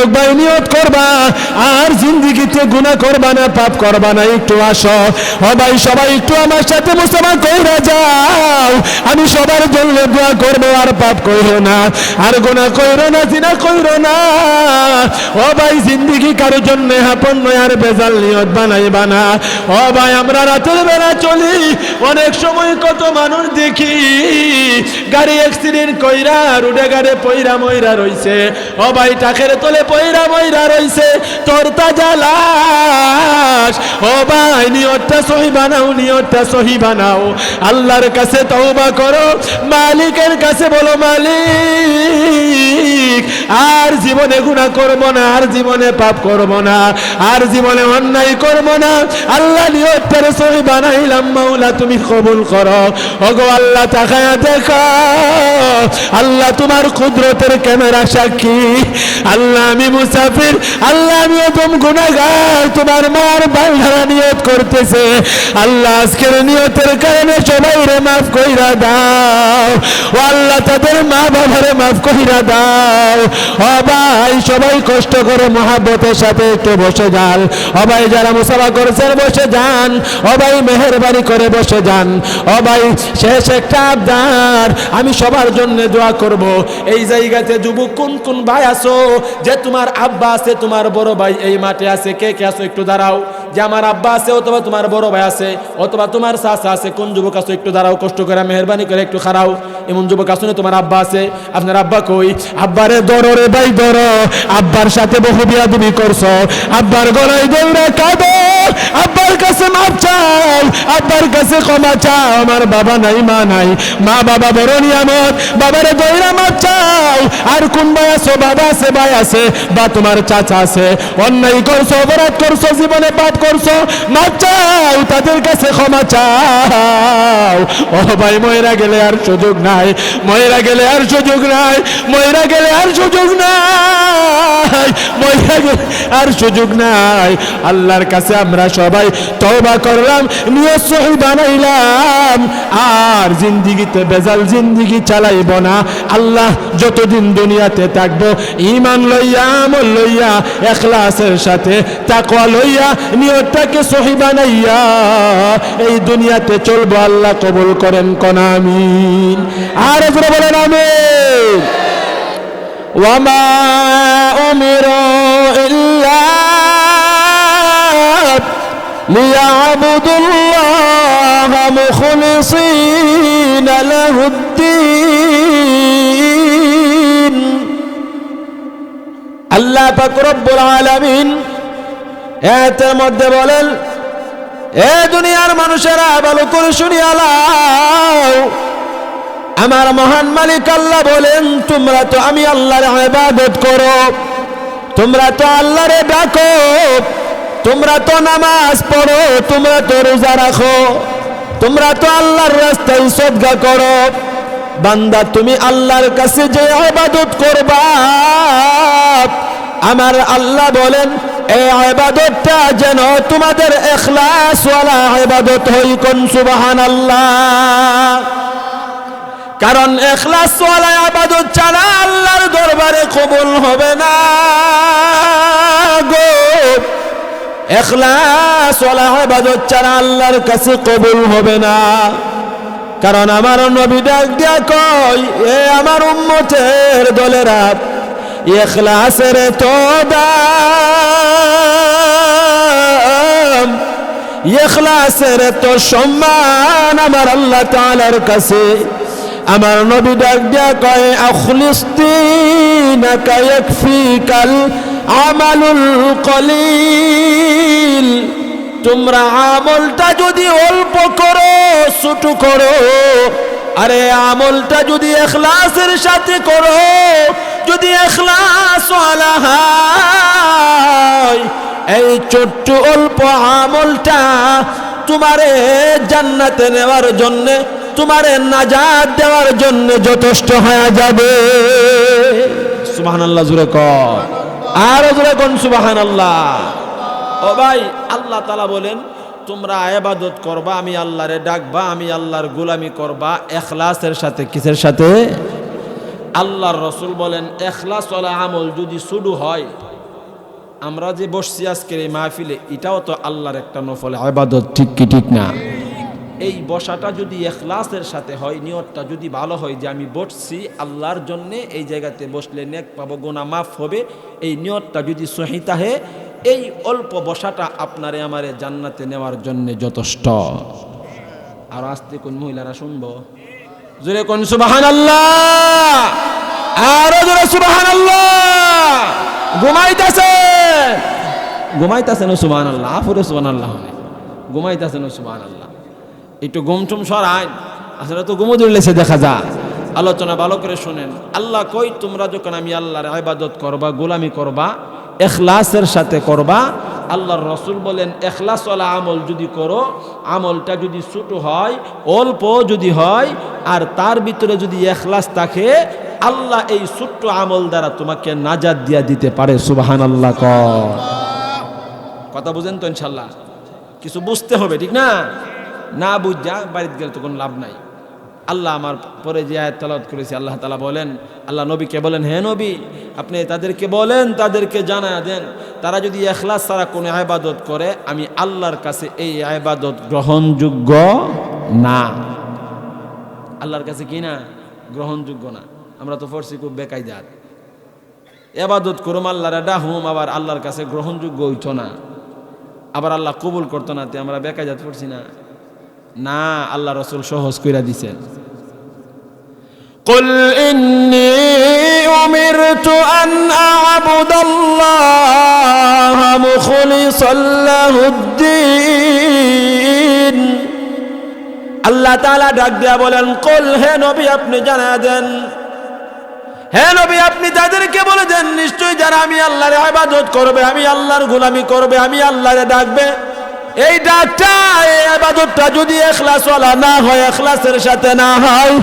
যুবক ভাই নিয়ত করবা আর জিন্দেগিতে গুনাহ করবা না, পাপ করবা না। একটু আসো ও ভাই, সবাই একটু আমার সাথে মুসলমান কইরা যাও, আমি সবার জন্য দোয়া করবো। আর পাপ কইরো না, আর গুনাহ কইরো না, জিনা কইরো না। ও ভাই, জিন্দেগি কারো জন্য আপন নয়, আর বেজাল নিয়ত বানাইবা না। ও ভাই, আমরা রাতের বেলা চলি, অনেক সময় কত মানুষ দেখি গাড়ি অ্যাক্সিডেন্ট কইরা রোডে গাড়ি পইরা মইরা রইছে। ও ভাই, টাকের তলে পইরা মইরা রইছে, তোর তাজা লাশ। ও ভাই, নিয়তটা সহি বানাও, নিয়তটা সহি বানাও। আল্লাহর কাছে তওবা করো, মালিকের কাছে বলো, মালিক আর জীবনে গুনাহ করব না, আর জীবনে পাপ করব না, আর জীবনে অন্যায় করব না। আল্লাহ নিয়তটা সহি বানাইলাম, মাওলা তুমি কবুল করো। ওগো আল্লাহ, তাকায়া দেখো, আল্লাহ তোমার কুদরতের ক্যামেরা সাক্ষী। আল্লাহ আমি মুসাফির, আল্লাহ আমি ওদম গুনাহগার, তোমার মার বান্ধারা নিয়ত করতেছে। আল্লাহ আজকের নিয়তের কারণে সবাইরে মাফ কইরা দাও। ও আল্লাহ, তাদের মা বাবারে মাফ কইরা দাও। ও ভাই, সবাই কষ্ট করে মহাব্বতের সাথে একটু বসে যান। ও ভাই, যারা মুসাফা করেছেন বসে যান। ও ভাই, মেহেরবানি করে বসে যান। ও ভাই, শেষ একটা আবদার, আমি সবার জন্য দোয়া করব। এই জায়গাতে যুবক কোন কোন ভাই আছো যে তোমার আব্বা আছে, তোমার বড় ভাই এই মাঠে আছে, কে কে আছো একটু দাঁড়াও। যে আমার আব্বা আছে, অথবা তোমার বড় ভাই আছে, অথবা তোমার চাচা আছে, কোন যুবক আছো একটু দাঁড়াও, কষ্ট করে মেহেরবানি করে একটু খাড়াও। এমন যুবক আছো না তোমার আব্বা আছে, আপনার আব্বা কই? আব্বারে ধরো রে ভাই, ধরো। আব্বার সাথে বহু বিয়াদবি করছো, আব্বার গলায় দৌড়ে কাঁদো, আব্বার কাছে মাপ চাও, আব্বার কাছে ক্ষমা চাও। আমার বাবা নাই, মা নাই, মা বাবা বড় নিয়ামত, বাবারে দৌড়া মাপ চাও। আর কোন ভাই আছো, বাবা আছে, ভাই আছে, বা তোমার চাচা আছে, অন্যায় করছো, অপরাধ করছো, জীবনে পাপ করছো, মাপ চাও, তাদের কাছে ক্ষমা চাও। ও ভাই, ময়রা গেলে আর সুযোগ নাই, ময়রা গেলে আর সুযোগ নাই, ময়রা গেলে আর সুযোগ নাই, ময়রা গেলে আর সুযোগ নাই। আল্লাহর কাছে আমরা সবাই তওবা করলাম, নিয়ত সহি বানাইলাম, আর জিন্দেগিতে বেজাল জিন্দেগি চালাইব না। আল্লাহ যতদিন দুনিয়াতে থাকবো, ঈমান লইয়া, আমল লইয়া, ইখলাসের সাথে তাকওয়া লইয়া, নিয়তটাকে সহি বানাইয়া এই দুনিয়াতে চলবো। আল্লাহ কবুল করেন, কোন আমিন। আর একবার বলেন আমিন। ওয়ামা উমিরু ইল্লা লিয়াবুদুল্লাহা মুখলিসিনা লাহুদ্দীন। আল্লাহ পাক রব্বুল আলামিন এর মধ্যে বলেন, এ দুনিয়ার মানুষেরা ভালো করে শুনিয়া লাও, আমার মহান মালিক আল্লাহ বলেন, তোমরা তো আমি আল্লাহর ইবাদত করো, তোমরা তো আল্লাহরে ডাকো, তোমরা তো নামাজ পড়ো, তোমরা তো রোজা রাখো, তোমরা তো আল্লাহর রাস্তায় সদকা করো। বান্দা, তুমি আল্লাহর কাছে যে ইবাদত করবা, আমার আল্লাহ বলেন এই ইবাদতটা যেন তোমাদের ইখলাস ওয়ালা ইবাদত হয়। কোন সুবহানাল্লাহ। কারণ ইখলাস ওয়ালা ইবাদত ছাড়া আল্লাহর দরবারে কবুল হবে না গো। ইখলাস ওয়ালা ইবাদত ছাড়া আল্লাহর কাছে কবুল হবে না। কারণ আমার নবী ডাক দিয়া কয়, এ আমার উম্মতের দলেরা, ইখলাসের তো দাম, ইখলাসের তো সম্মান আমার আল্লাহ তাআলার কাছে। আমার নবী ডাক দিয়া কয়, আখলিস দীনাকা ইয়াকফিকাল আমালুল কলিল। তোমরা আমলটা যদি অল্প করো, ছোট করো, আরে আমলটা যদি ইখলাসের সাথে করো, যদি ইখলাস ওয়ালা হয়, এই ছোট্ট অল্প আমলটা তোমারে জান্নাতে নেওয়ার জন্য, তোমারে নাজাত দেওয়ার জন্য যথেষ্ট হয়ে যাবে। সুবহানাল্লাহ জোরে কর, আর জোরে কোন সুবহানাল্লাহ। ও ভাই, আল্লাহ তাআলা বলেন তোমরা ইবাদত করবা, আমি আল্লাহরে ডাকবা, আমি আল্লাহর গোলামি করবা ইখলাসের সাথে। কিসের সাথে? আল্লাহর রাসূল বলেন ইখলাস ওয়ালা আমল যদি শুরু হয়, আমরা যে বসছি আজকের এই মাহফিলে, এটাও তো আল্লাহর একটা নফল ইবাদত, ঠিক কি ঠিক না? এই বসাটা যদি ইখলাসের সাথে হয়, নিয়তটা যদি ভালো হয় যে আমি বসছি আল্লাহর জন্যে, এই জায়গাতে বসলে নেক পাবো, গুনাহ মাফ হবে, এই নিয়তটা যদি সহি থাকে, এই অল্প বসাটা আপনারে আমারে জান্নাতে নেওয়ার জন্য যথেষ্ট। আর আস্তে কোন মহিলারা শুনবো, জোরে কোন সুবহানাল্লাহ, আরো জোরে সুবহানাল্লাহ। ঘুমাইতেছেন সুবহানাল্লাহ, আফুরে সুবহানাল্লাহ, ঘুমাইতেছেন সুবহানাল্লাহ। একটু ঘুমটুম সরাই, আসলে তো ঘুমো ধরলেছে দেখা যা। আলোচনা ভালো করে শুনেন। আল্লাহ কই, তোমরা যখন আমি আল্লাহর ইবাদত করবা, গোলামি করবা, ইখলাসের সাথে করবা। আল্লাহর রাসূল বলেন, ইখলাসওয়ালা আমল যদি করো, আমলটা যদি ছোট হয়, অল্প যদি হয়, আর তার ভিতরে যদি ইখলাস থাকে, আল্লাহ এই ছোট্ট আমল দ্বারা তোমাকে নাজাত দিয়া দিতে পারে। সুবহানাল্লাহ। কথা বুঝেন তো ইনশাআল্লাহ? কিছু বুঝতে হবে, ঠিক না? না বুঝা বাড়িতে গেলে তো কোনো লাভ নাই। আল্লাহ আমার পরে যে আয়াত তেলাওয়াত করেছি, আল্লাহ তাআলা বলেন, আল্লাহ নবীকে বলেন, হে নবী, আপনি তাদেরকে বলেন, তাদেরকে জানায়া দেন, তারা যদি ইখলাস ছাড়া কোনো ইবাদত করে, আমি আল্লাহর কাছে এই ইবাদত গ্রহণযোগ্য না। আল্লাহর কাছে কি না? গ্রহণযোগ্য না। আমরা তো পড়ছি খুব বেকায়দাত, ইবাদত করুম আল্লাহর ডাহুম, আবার আল্লাহর কাছে গ্রহণযোগ্য হইতো না, আবার আল্লাহ কবুল করতো না। আমরা বেকায়দাত পড়ছি না? না, আল্লাহ রাসূল সহজ কইরা দিছেন। কুল ইন্নী উমিরতু আন আ'বুদাল্লাহ মুখলিসাল লাহুদ্দিন। আল্লাহ তাআলা ডাক দিয়া বলেন, কুল, হে নবী আপনি জানায়া দেন, হে নবী আপনি তাদেরকে বলে দেন, নিশ্চয়ই যারা আমি আল্লাহর ইবাদত করবে, আমি আল্লাহর গোলামি করবে, আমি আল্লাহরে ডাকবে, এই ডাকটা, এই ইবাদতটা যদি ইখলাসওয়ালা না হয়, ইখলাসের সাথে না হয়,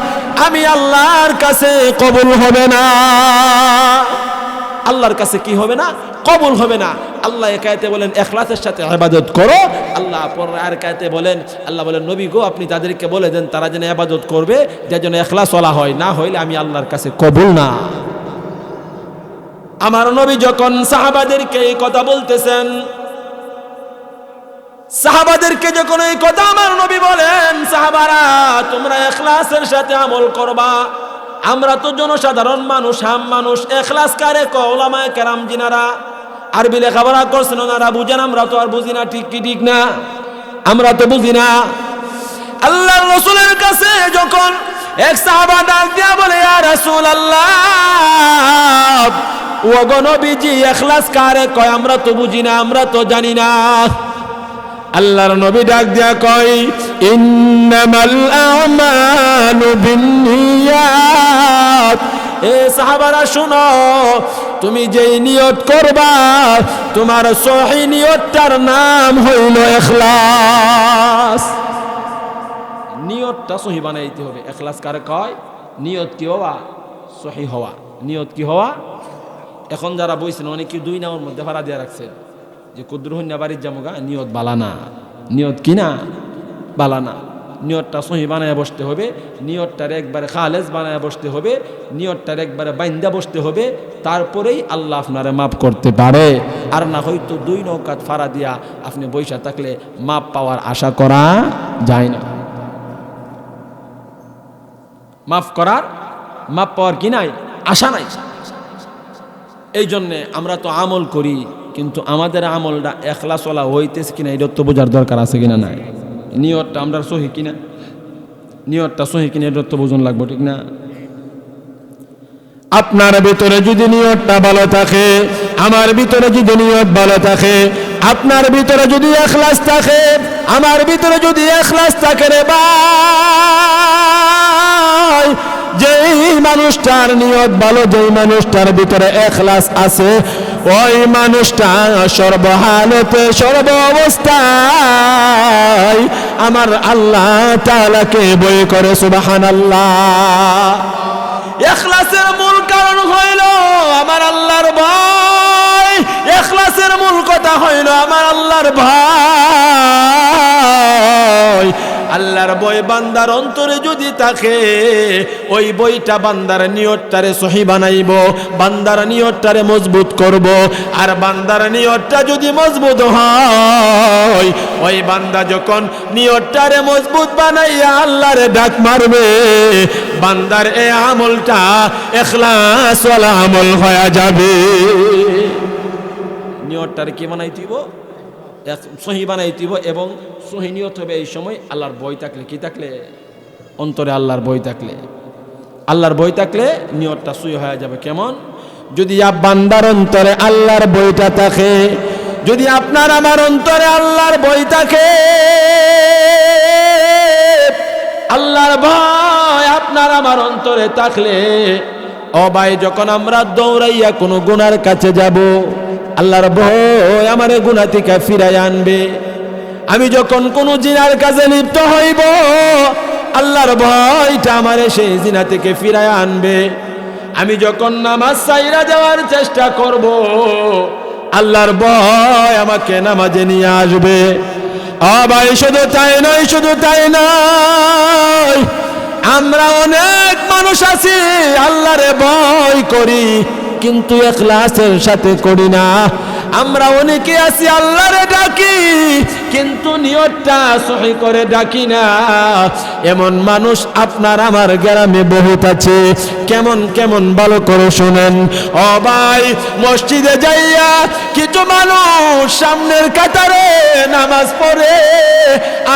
আমি আল্লাহর কাছে কবুল হবে না। আল্লাহর কাছে কি হবে না? কবুল হবে না। আল্লাহ এক আয়াতে বলেন ইখলাসের সাথে ইবাদত করো, আল্লাহ পরের আয়াতে বলেন, আল্লাহ বলেন নবী গো আপনি তাদেরকে বলে দেন তারা যেন ইবাদত করবে, যার জন্য ইখলাসওয়ালা হয়, না হইলে আমি আল্লাহর কাছে কবুল না। আমার নবী যখন সাহাবাদেরকে এই কথা বলতেছেন, সাহাবাদেরকে যখন এই কথা আমার নবী বলেন, সাহাবারা তোমরা ইখলাসের সাথে আমল করবা। আমরা তো জনসাধারণ মানুষ, হাম মানুষ, ইখলাস কারে কয়? উলামায়ে কেরাম জিনারা আরবি লেখাপড়া করছেন ওনারা বুঝেন, আমরা তো আর বুঝি না, ঠিক কি ঠিক না? আমরা তো বুঝি না। আল্লাহর রাসূলের কাছে যখন এক সাহাবা ডাক দিয়া বলে, ইয়া রাসূলুল্লাহ, ও গো নবীজি ইখলাস কারে কয়? আমরা তো বুঝি না, আমরা তো জানি না। আল্লাহর নবী ডাক দিয়া কয়, ইন্নামাল আমালু বিন্নিয়াত। এ সাহাবারা শুনো, তুমি যেই নিয়ত করবা, তোমার সহি নিয়তটার নাম হইল ইখলাস। নিয়তটা সহি বানাইতে হবে। ইখলাস কারে কয়? নিয়ত কি হওয়া? সহি হওয়া। নিয়ত কি হওয়া? এখন যারা বইছেন অনেকে দুই নামের মধ্যে ভাড়া দিয়ে রাখছেন যে কুদ্রুহন্যা বাড়ির জামুগা, নিয়ত বালানা। নিয়ত কি না? বালানা। নিয়তটা সহি বানায় বসতে হবে, নিয়তটার একবারে খালেজ বানায় বসতে হবে, নিয়তটার একবারে বাইন্দা বসতে হবে, তারপরেই আল্লাহ আপনারে মাফ করতে পারে। আর না হয়তো দুই নৌকাত ফাড়া দিয়া আপনি বৈশা থাকলে মাপ পাওয়ার আশা করা যায় না। মাফ পাওয়ার কি নাই? আশা নাই। এই জন্যে আমরা তো আমল করি, কিন্তু আমাদের আমলটা ইখলাসওয়ালা হইতেছে কিনা এটা তো বোঝার দরকার আছে কিনা নাই। নিয়তটা আমরা সহি কিনা, নিয়তটা সহি কিনা এটা তো বোঝন লাগবে, ঠিক না? আপনার ভিতরে যদি নিয়তটা ভালো থাকে, আমার ভিতরে যদি নিয়ত ভালো থাকে, আপনার ভিতরে যদি ইখলাস থাকে, আমার ভিতরে যদি ইখলাস থাকে রে ভাই, যেই মানুষটার নিয়ত ভালো, যেই মানুষটার ভিতরে ইখলাস আছে, ওই মানুষটা সর্বহালতে সর্ব অবস্থায় আমার আল্লাহ তাআলাকে ভয় করে। সুবহানাল্লাহ। ইখলাসের মূল কারণ হইল আমার আল্লাহর ভয়। ইখলাসের মূল কথা হইল আমার আল্লাহর ভয়। আল্লাহর ভয় বান্দার অন্তরে যদি থাকে, ওই বইটা বান্দার নিয়তটারে সহি বানাইব, বান্দার নিয়তটারে মজবুত করব। আর বান্দার নিয়তটা যদি মজবুত হয়, ওই বান্দা যখন নিয়তটারে মজবুত বানাইয়া আল্লাহরে ডাক মারবে, বান্দার এই আমলটা ইখলাস ওয়ালা আমল হয়ে যাবে। নিয়তটারে কি বানাইতিব? সহি বানাইতিব, এবং সহি নিয়ত হবে এই সময় আল্লাহর ভয় থাকলে। কি থাকলে? অন্তরে আল্লাহর ভয় থাকলে। আল্লাহর ভয় থাকলে নিয়তটা সহি হয়ে যাবে। কেমন? যদি বান্দার অন্তরে আল্লাহর ভয়টা থাকে, যদি আপনার আমার অন্তরে আল্লাহর ভয় থাকে, আল্লাহর ভয় আপনার আমার অন্তরে থাকলে, ও ভাই, যখন আমরা দৌড়াইয়া কোনো গুনার কাছে যাব, আল্লাহর ভয় আমারে গুনাহ থেকে ফিরাই আনবে। আমি যখন কোনো জিনার কাজে লিপ্ত হইব, আল্লাহর ভয়টা আমারে সেই জিনা থেকে ফিরাই আনবে। আমি যখন নামাজ ছাইরা যাওয়ার চেষ্টা করব, আল্লাহর ভয় আমাকে নামাজে নিয়ে আসবে। ও ভাই, শুধু তাই নয়, শুধু তাই নয়, আমরা অনেক মানুষ আছি আল্লাহরে ভয় করি, কিন্তু ইখলাসের সাথে করি না। আমরা অনেকে আছি আল্লাহরে ডাকি, কিন্তু নিয়তটা সহি করে ডাকি না। এমন মানুষ আপনার আমার গ্রামে বহুত আছে। কেমন কেমন ভালো করে শুনেন। ও ভাই, মসজিদে যাইয়া কিছু মানুষ সামনের কাতারে নামাজ পড়ে,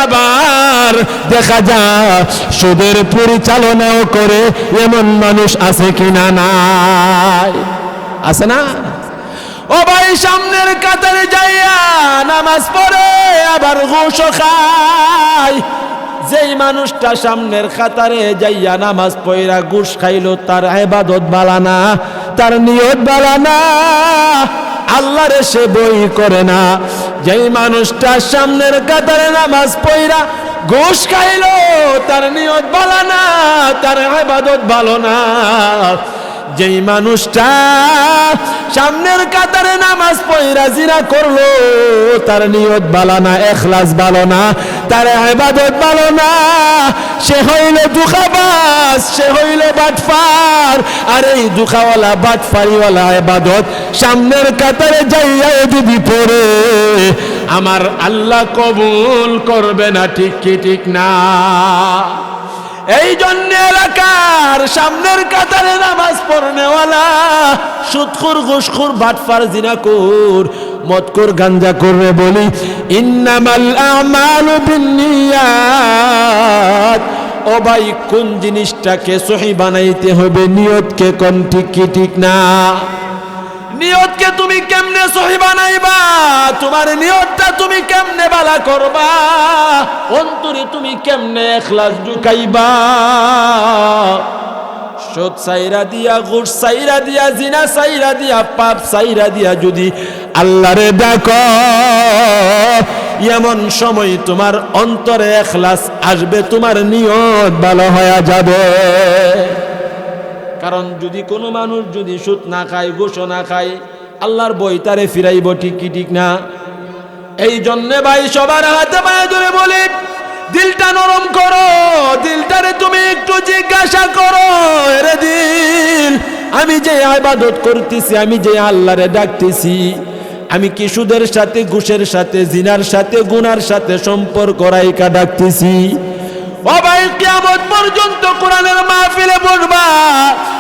আবার দেখা যায় সুদের পরিচালনাও করে। এমন মানুষ আছে কিনা? নাই? আছে না? ও ভাই, সামনের কাতারে যাইয়া নামাজ পড়ে, আবার ঘুষও খায়। যেই মানুষটা সামনের কাতারে যাইয়া নামাজ পড়া ঘুষ খাইলো, তার ইবাদত ভালো না, তার নিয়ত ভালো না, আল্লাহরে সে বই করে না। যেই মানুষটা সামনের কাতারে নামাজ পড়া ঘুষ খাইলো, তার নিয়ত ভালো না, তার ইবাদত ভালো না। যেই মানুষটা সামনের কাতারে নামাজ পড়া জিনা করলো, তার নিয়ত ভালো না, ইখলাস ভালো না, তার ইবাদত ভালো না, সে হইল দুখাবাজ, সে হইল বাটফার। আর এই দুখাওয়ালা বাটফারিওয়ালা ইবাদত সামনের কাতারে যাইয়া যদি পড়ে, আমার আল্লাহ কবুল করবে না। ঠিক কি ঠিক না? এই জন্য এলাকার সামনের কাতারে নামাজ পড়নেওয়ালা সুদখোর, ঘুষখোর, বাটফার, জিনাখোর, মদখোর, গাঞ্জাখোর রে বলি, ইন্নামাল আমালু বিন্নিয়াত। ও ভাই, কোন জিনিসটাকে সহি বানাইতে হবে? নিয়তকে। কোন ঠিক কি ঠিক না? নিয়তকে তুমি কেমনে সহি বানাইবা? তোমার নিয়তটা তুমি কেমনে বালা করবা? অন্তরে তুমি কেমনে ইখলাস ঢুকাইবা? সুদ সাইরা দিয়া, ঘুষ সাইরা দিয়া, জিনা সাইরা দিয়া, পাপ সাইরা দিয়া যদি আল্লাহরে ডাকো, এমন সময় তোমার অন্তরে ইখলাস আসবে, তোমার নিয়ত ভালো হয়ে যাবে। কারণ যদি কোনো মানুষ যদি সুদ না খায়, ঘুষ না খায়, আল্লাহর ভয় তারে ফিরাইব। ঠিক কি ঠিক না? এই জন্যে ভাই, সবার হাতে পায়ে ধরে বলি, দিলটা নরম করো, দিলটারে তুমি একটু জিজ্ঞাসা করো, রে দিল, আমি যে ইবাদত করতেছি, আমি যে আল্লাহরে ডাকতেছি, আমি কি সুদের সাথে, ঘুষের সাথে, জিনার সাথে, গুনার সাথে সম্পর্ক রাইখা ডাকতেছি? ও ভাই, কিয়ামত পর্যন্ত কোরআনের মাহফিলে বসবা,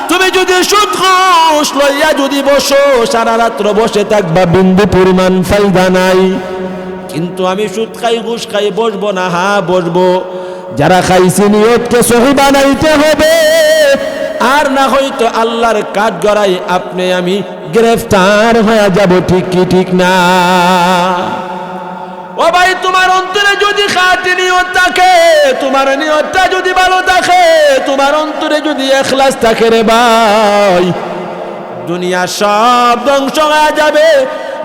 তুমি যদি সুদ ঘুষ লইয়া যদি বসো, সারা রাত্র বসে থাকবা, বিন্দু পরিমাণ ফায়দা নাই। কিন্তু আমি সুদ খাই, ঘুষ খাই, বসবো না? হ্যাঁ বসবো। যারা খাইছি, নিয়তকে সহি বানাইতে হবে, আর না হয়তো আল্লাহর কাঠ গড়াই আপনি আমি গ্রেফতার হয়ে যাব। ঠিক কি ঠিক না? ও ভাই, তোমার অন্তরে যদি খাঁটি নিয়ত থাকে, তোমার নিয়তটা যদি ভালো থাকে, তোমার অন্তরে যদি ইখলাস থাকে, রে ভাই, দুনিয়া সব ধ্বংস হয়ে যাবে,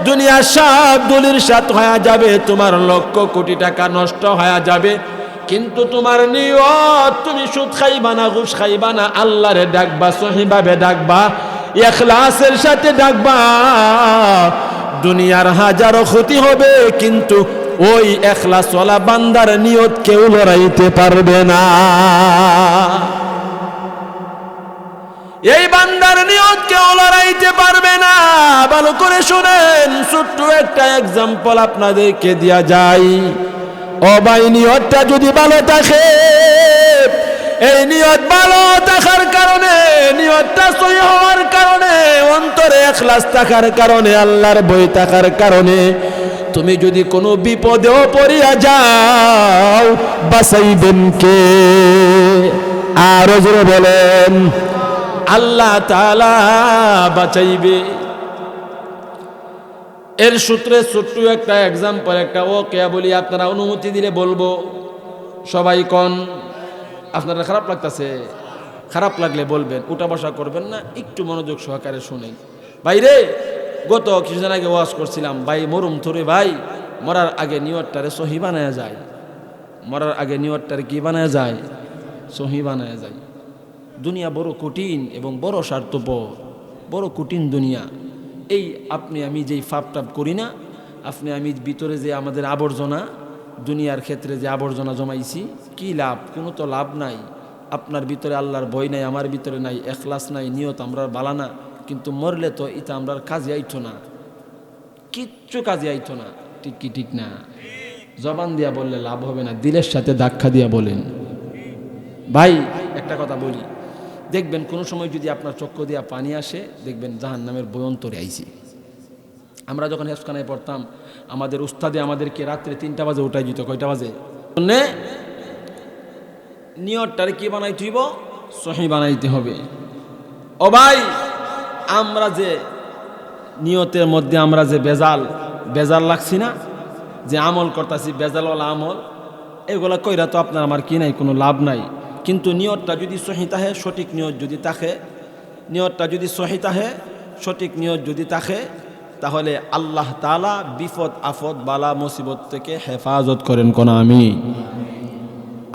দুনিয়া সব দলির সাথ হয়ে যাবে, তোমার লক্ষ কোটি টাকা নষ্ট হয়ে যাবে, কিন্তু তোমার নিয়ত, তুমি সুদ খাইবা না, ঘুষ খাইবা না, আল্লাহরে ডাকবা, সহিভাবে ডাকবা, ইখলাসের সাথে ডাকবা। দুনিয়ার হাজারো ক্ষতি হবে, কিন্তু ওই ইখলাসওয়ালা বান্দার নিয়ত কেউ লড়াইতে পারবে না। এই বান্দার নিয়ত কেউ লড়াইতে পারবে না। ভালো করে শুনেন, ছোট্ট একটা এক্সাম্পল আপনাদেরকে দেয়া যায়। ও ভাই, নিয়তটা যদি ভালো থাকে, এই নিয়ত ভালো থাকার কারণে, নিয়তটা সহি হওয়ার কারণে, অন্তরে ইখলাস থাকার কারণে, আল্লাহর ভয় থাকার কারণে, তুমি যদি কোনো বিপদেও পড়িয়া যাও, বাঁচাইবেন কে? আরো জোরে বলেন, আল্লাহ তাআলা বাঁচাইবে। এর সূত্রে ছোট্ট একটা এক্সাম্পল, একটা ওয়াকিয়া বলি, আপনারা অনুমতি দিলে বলবো। সবাই কোন? আপনারা খারাপ লাগতেছে? খারাপ লাগলে বলবেন, উঠা বসা করবেন না, একটু মনোযোগ সহকারে শুনেন। ভাইরে, গত কিছুদিন আগে ওয়াজ করছিলাম, ভাই মরুম থরে ভাই, মরার আগে নিয়তটারে সহি বানায়া যায়। মরার আগে নিয়তটারে কি বানায়া যায়? সহি বানায়া যায়। দুনিয়া বড় কঠিন এবং বড় স্বার্থপর, বড় কঠিন দুনিয়া। এই আপনি আমি যেই ফাপ টাপ করি না, আপনি আমি ভিতরে যে আমাদের আবর্জনা, দুনিয়ার ক্ষেত্রে যে আবর্জনা জমাইছি, কি লাভ? কোনো তো লাভ নাই। আপনার ভিতরে আল্লাহর ভয় নাই, আমার ভিতরে নাই, ইখলাস নাই, নিয়ত আমরা বালা না, কিন্তু মরলে তো এটা আমরা কাজে আইতো না, কিচ্ছু কাজে আইতো না। ঠিক কি ঠিক না? জবান দিয়া বললে লাভ হবে না, দিলের সাথে ধাক্কা দিয়া বলেন। ভাই একটা কথা বলি, দেখবেন কোনো সময় যদি আপনার চক্ষু দিয়া পানি আসে, দেখবেন জাহান্নামের ভয়ন্তরে আইছি। আমরা যখন হেফখানায় পড়তাম, আমাদের উস্তাদে আমাদেরকে রাত্রে 3টা বাজে উঠাই দিত। কয়টা বাজে? নিয়তটারে কি বানাইতে হইব? সহি বানাইতে হবে। ও ভাই, আমরা যে নিয়তের মধ্যে আমরা যে বেজাল লাগছি না, যে আমল করতেছি বেজালওয়ালা আমল, এগুলা কইরা তো আপনার আমার কি নাই, কোনো লাভ নাই। কিন্তু নিয়তটা যদি সহি থাকে, সঠিক নিয়ত যদি থাকে, নিয়তটা যদি সহি থাকে, সঠিক নিয়ত যদি থাকে, তাহলে আল্লাহ তাআলা বিপদ আফত বালা মুসিবত থেকে হেফাজত করেন। কোন আমি?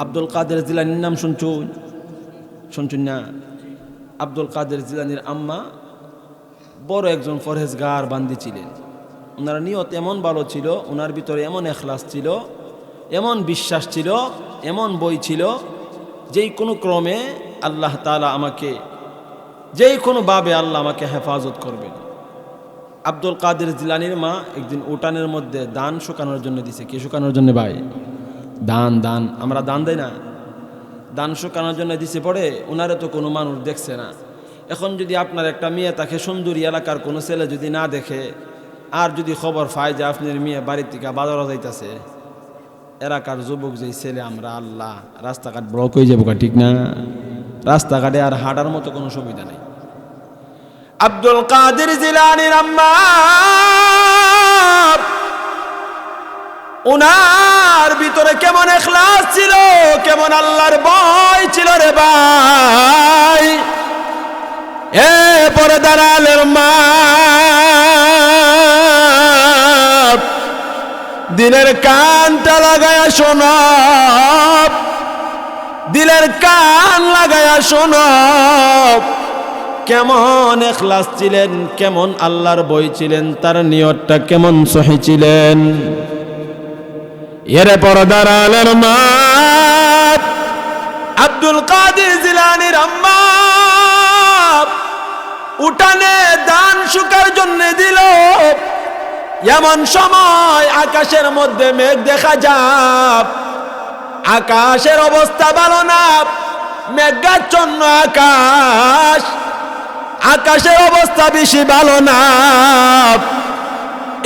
আব্দুল কাদের জিলানীর নাম শুনছুন না? আব্দুল কাদের জিলানীর আম্মা বড় একজন ফরহেজগার বান্দি ছিলেন। ওনার নিয়ত এমন ভালো ছিল, ওনার ভিতরে এমন ইখলাস ছিল, এমন বিশ্বাস ছিল, এমন বই ছিল, যেই কোনো ক্রমে আল্লাহ তাআলা আমাকে, যেই কোনো ভাবে আল্লাহ আমাকে হেফাজত করবেন। আব্দুল কাদের জিলানীর মা একদিন উঠানের মধ্যে দান শুকানোর জন্য দিছে। কি শুকানোর জন্য ভাই? দান। আমরা দান দেই না? দান শুকানোর জন্য দিছে। পড়ে ওনারে তো কোনো মানুষ দেখছে না। এখন যদি আপনার একটা মেয়ে তাকে সুন্দরী এলাকার কোনো ছেলে যদি না দেখে, আর যদি খবর পায় যে আপনার মেয়ে বাড়ির থেকে বাজারে যাইতেছে, এলাকার যুবক যেই ছেলে আমরা, আল্লাহ, রাস্তাঘাট ব্লক হয়ে যাবো। ঠিক না? রাস্তাঘাটে আর হাঁটার মতো কোনো সুবিধা নেই। আব্দুল কাদের জিলানীর আম্মা, উনার ভিতরে কেমন ইখলাস ছিল, কেমন আল্লাহর ভয় ছিল রে ভাই। এ পর্দার আলের মা, দিলের কানটা লাগায়া শোনো, দিলের কান লাগায়া শোনো, কেমন ইখলাস ছিলেন, কেমন আল্লাহর ভয় ছিলেন, তার নিয়তটা কেমন সহি ছিলেন। এর পর্দার আলের মা, আব্দুল কাদের জিলানীর আম্মা উঠানে দান শুকার জন্য দিল। এমন সময় আকাশের মধ্যে মেঘ দেখা যায়, আকাশের অবস্থা ভালো না, মেঘাচ্ছন্ন আকাশ, আকাশের অবস্থা বেশি ভালো না।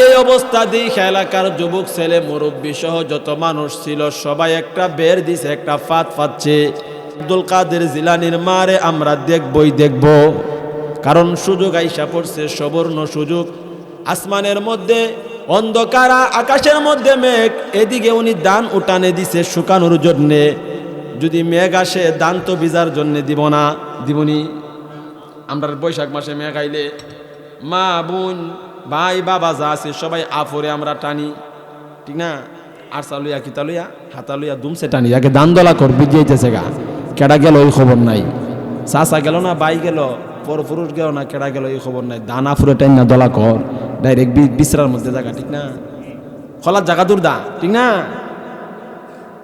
এই অবস্থা দেখে এলাকার যুবক ছেলে মুরব্বী সহ যত মানুষ ছিল সবাই একটা বের দিছে, একটা ফাঁদ ফাঁদছে। আব্দুল কাদের জিলানীর মারে আমরা দেখবই দেখব, কারণ সুযোগ আইসা পড়ছে, সুবর্ণ সুযোগ। আসমানের মধ্যে অন্ধকার, আকাশের মধ্যে মেঘ, এদিকে উনি দান উঠানে দিছে শুকানোর জন্যে। যদি মেঘ আসে, দান তো ভিজার জন্যে দিব না, দিবনি? আমরা বৈশাখ মাসে মেঘ আইলে মা বোন ভাই বাবা যা আছে সবাই আফরে আমরা টানি, ঠিক না? আর চালুয়া কি তালুয়া হাতা লইয়া দুমছে টানি, আগে দান দলা কর বুঝিয়েছে গা, কেডা গেল ওই খবর নাই, চাচা গেল না বাই গেল, পরপুরুষ গেল না, কেডা গেল এই খবর নাই। দান আফরে টাইন না দলা কর, ডাইরেক্ট বিশ্রার মধ্যে জায়গা, ঠিক না? খোলা জায়গা দূর দা, ঠিক না?